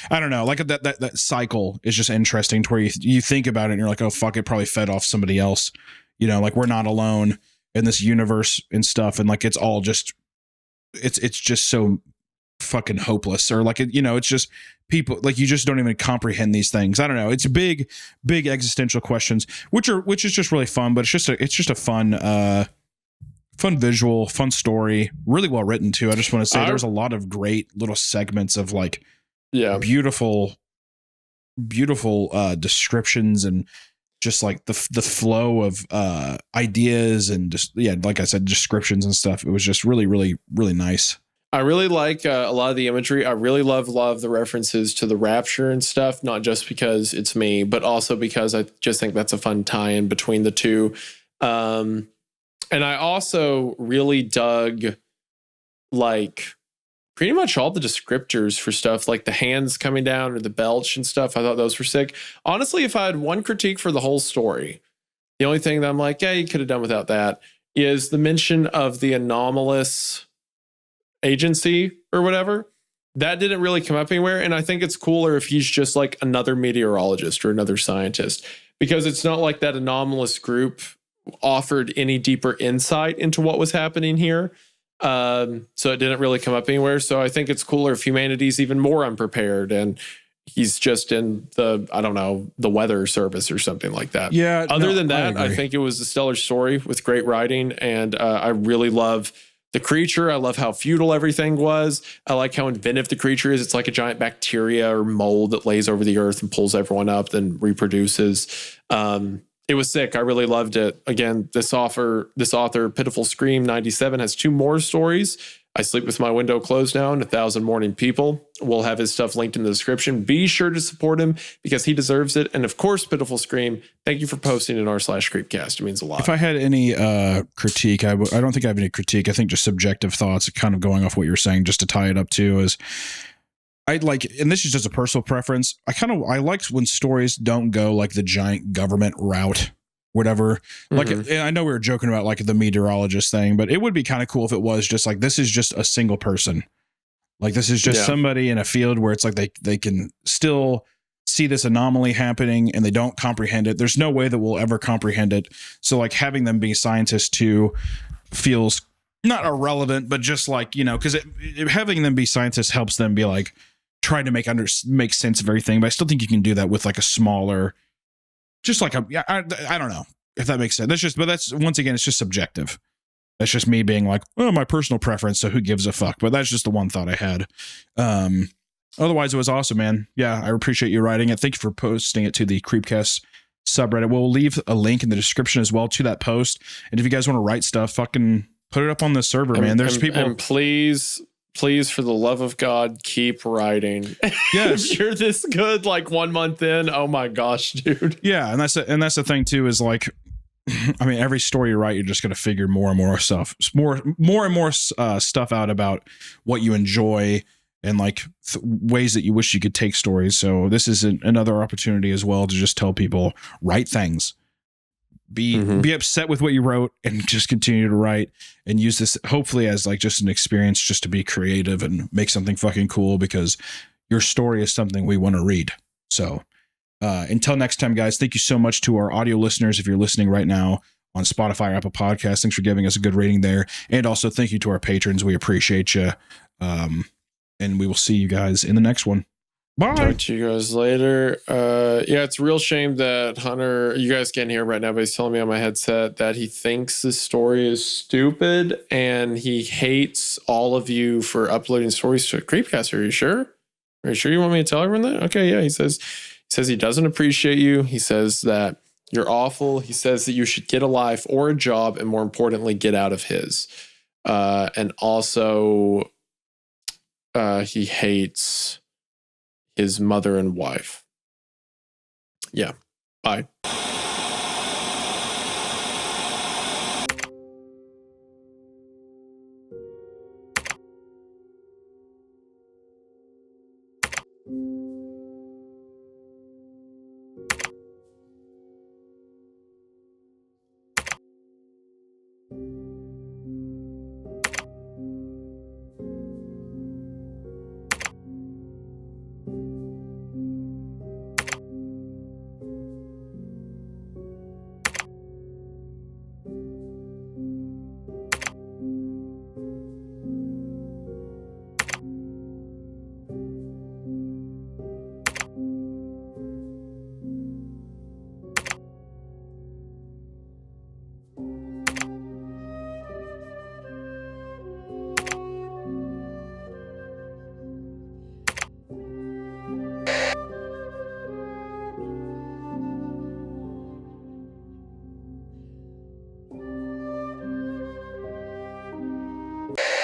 I don't know, like that cycle is just interesting to where you think about it and you're like, oh fuck, it probably fed off somebody else. You know, like we're not alone in this universe and stuff. And like, it's all just, it's just so fucking hopeless, or like, it's just people, like you just don't even comprehend these things. I don't know. It's big existential questions, which is just really fun, but it's just a fun visual, fun story, really well written too. I just want to say there's a lot of great little segments of like beautiful descriptions, and just like the flow of ideas, and just like I said, descriptions and stuff. It was just really, really, really nice. I really like a lot of the imagery. I really love the references to the Rapture and stuff, not just because it's me, but also because I just think that's a fun tie-in between the two. And I also really dug like pretty much all the descriptors for stuff like the hands coming down or the belch and stuff. I thought those were sick. Honestly, if I had one critique for the whole story, the only thing that I'm like, yeah, you could have done without that, is the mention of the anomalous agency or whatever. That didn't really come up anywhere. And I think it's cooler if he's just like another meteorologist or another scientist, because it's not like that anomalous group offered any deeper insight into what was happening here. So it didn't really come up anywhere. So I think it's cooler if humanity's even more unprepared and he's just in the weather service or something like that. Yeah. Other than that, I think it was a stellar story with great writing. And I really love the creature. I love how futile everything was. I like how inventive the creature is. It's like a giant bacteria or mold that lays over the earth and pulls everyone up, then reproduces. It was sick. I really loved it. Again, this author, Pitiful Scream 97, has 2 more stories. I Sleep With My Window Closed Now and 1,000 Morning People. We'll have his stuff linked in the description. Be sure to support him because he deserves it. And of course, Pitiful Scream, thank you for posting in r/Creepcast. It means a lot. If I had any critique, I don't think I have any critique. I think just subjective thoughts, kind of going off what you're saying, just to tie it up too, is I'd like, and this is just a personal preference, I like when stories don't go like the giant government route, whatever. Like, I know we were joking about like the meteorologist thing, but it would be kind of cool if it was just like, this is just a single person. Like, this is just somebody in a field where it's like they can still see this anomaly happening and they don't comprehend it. There's no way that we'll ever comprehend it. So like having them be scientists too feels not irrelevant, but just like, because having them be scientists helps them be like, trying to make sense of everything. But I still think you can do that with like a smaller, just like I don't know if that makes sense. That's once again, it's just subjective. That's just me being like, oh, my personal preference. So who gives a fuck? But that's just the one thought I had. Otherwise it was awesome, man. Yeah. I appreciate you writing it. Thank you for posting it to the Creepcast subreddit. We'll leave a link in the description as well to that post. And if you guys want to write stuff, fucking put it up on the server, man. There's people. And please, for the love of God, keep writing. Yes. If you're this good, like 1 month in, oh my gosh, dude. Yeah, and that's the thing too, is like, I mean, every story you write, you're just gonna figure more and more stuff, more and more stuff out about what you enjoy and like ways that you wish you could take stories. So this is another opportunity as well to just tell people, write things. Be upset with what you wrote and just continue to write and use this hopefully as like just an experience just to be creative and make something fucking cool, because your story is something we want to read. So until next time, guys, thank you so much to our audio listeners. If you're listening right now on Spotify or Apple Podcasts, thanks for giving us a good rating there. And also thank you to our patrons. We appreciate you. And we will see you guys in the next one. Bye. Talk to you guys later. Yeah, it's a real shame that Hunter, you guys can't hear him right now, but he's telling me on my headset that he thinks this story is stupid and he hates all of you for uploading stories to Creepcast. Are you sure? Are you sure you want me to tell everyone that? Okay, yeah. He says He says he doesn't appreciate you. He says that you're awful. He says that you should get a life or a job, and more importantly, get out of his. And also, he hates his mother and wife. Yeah. Bye.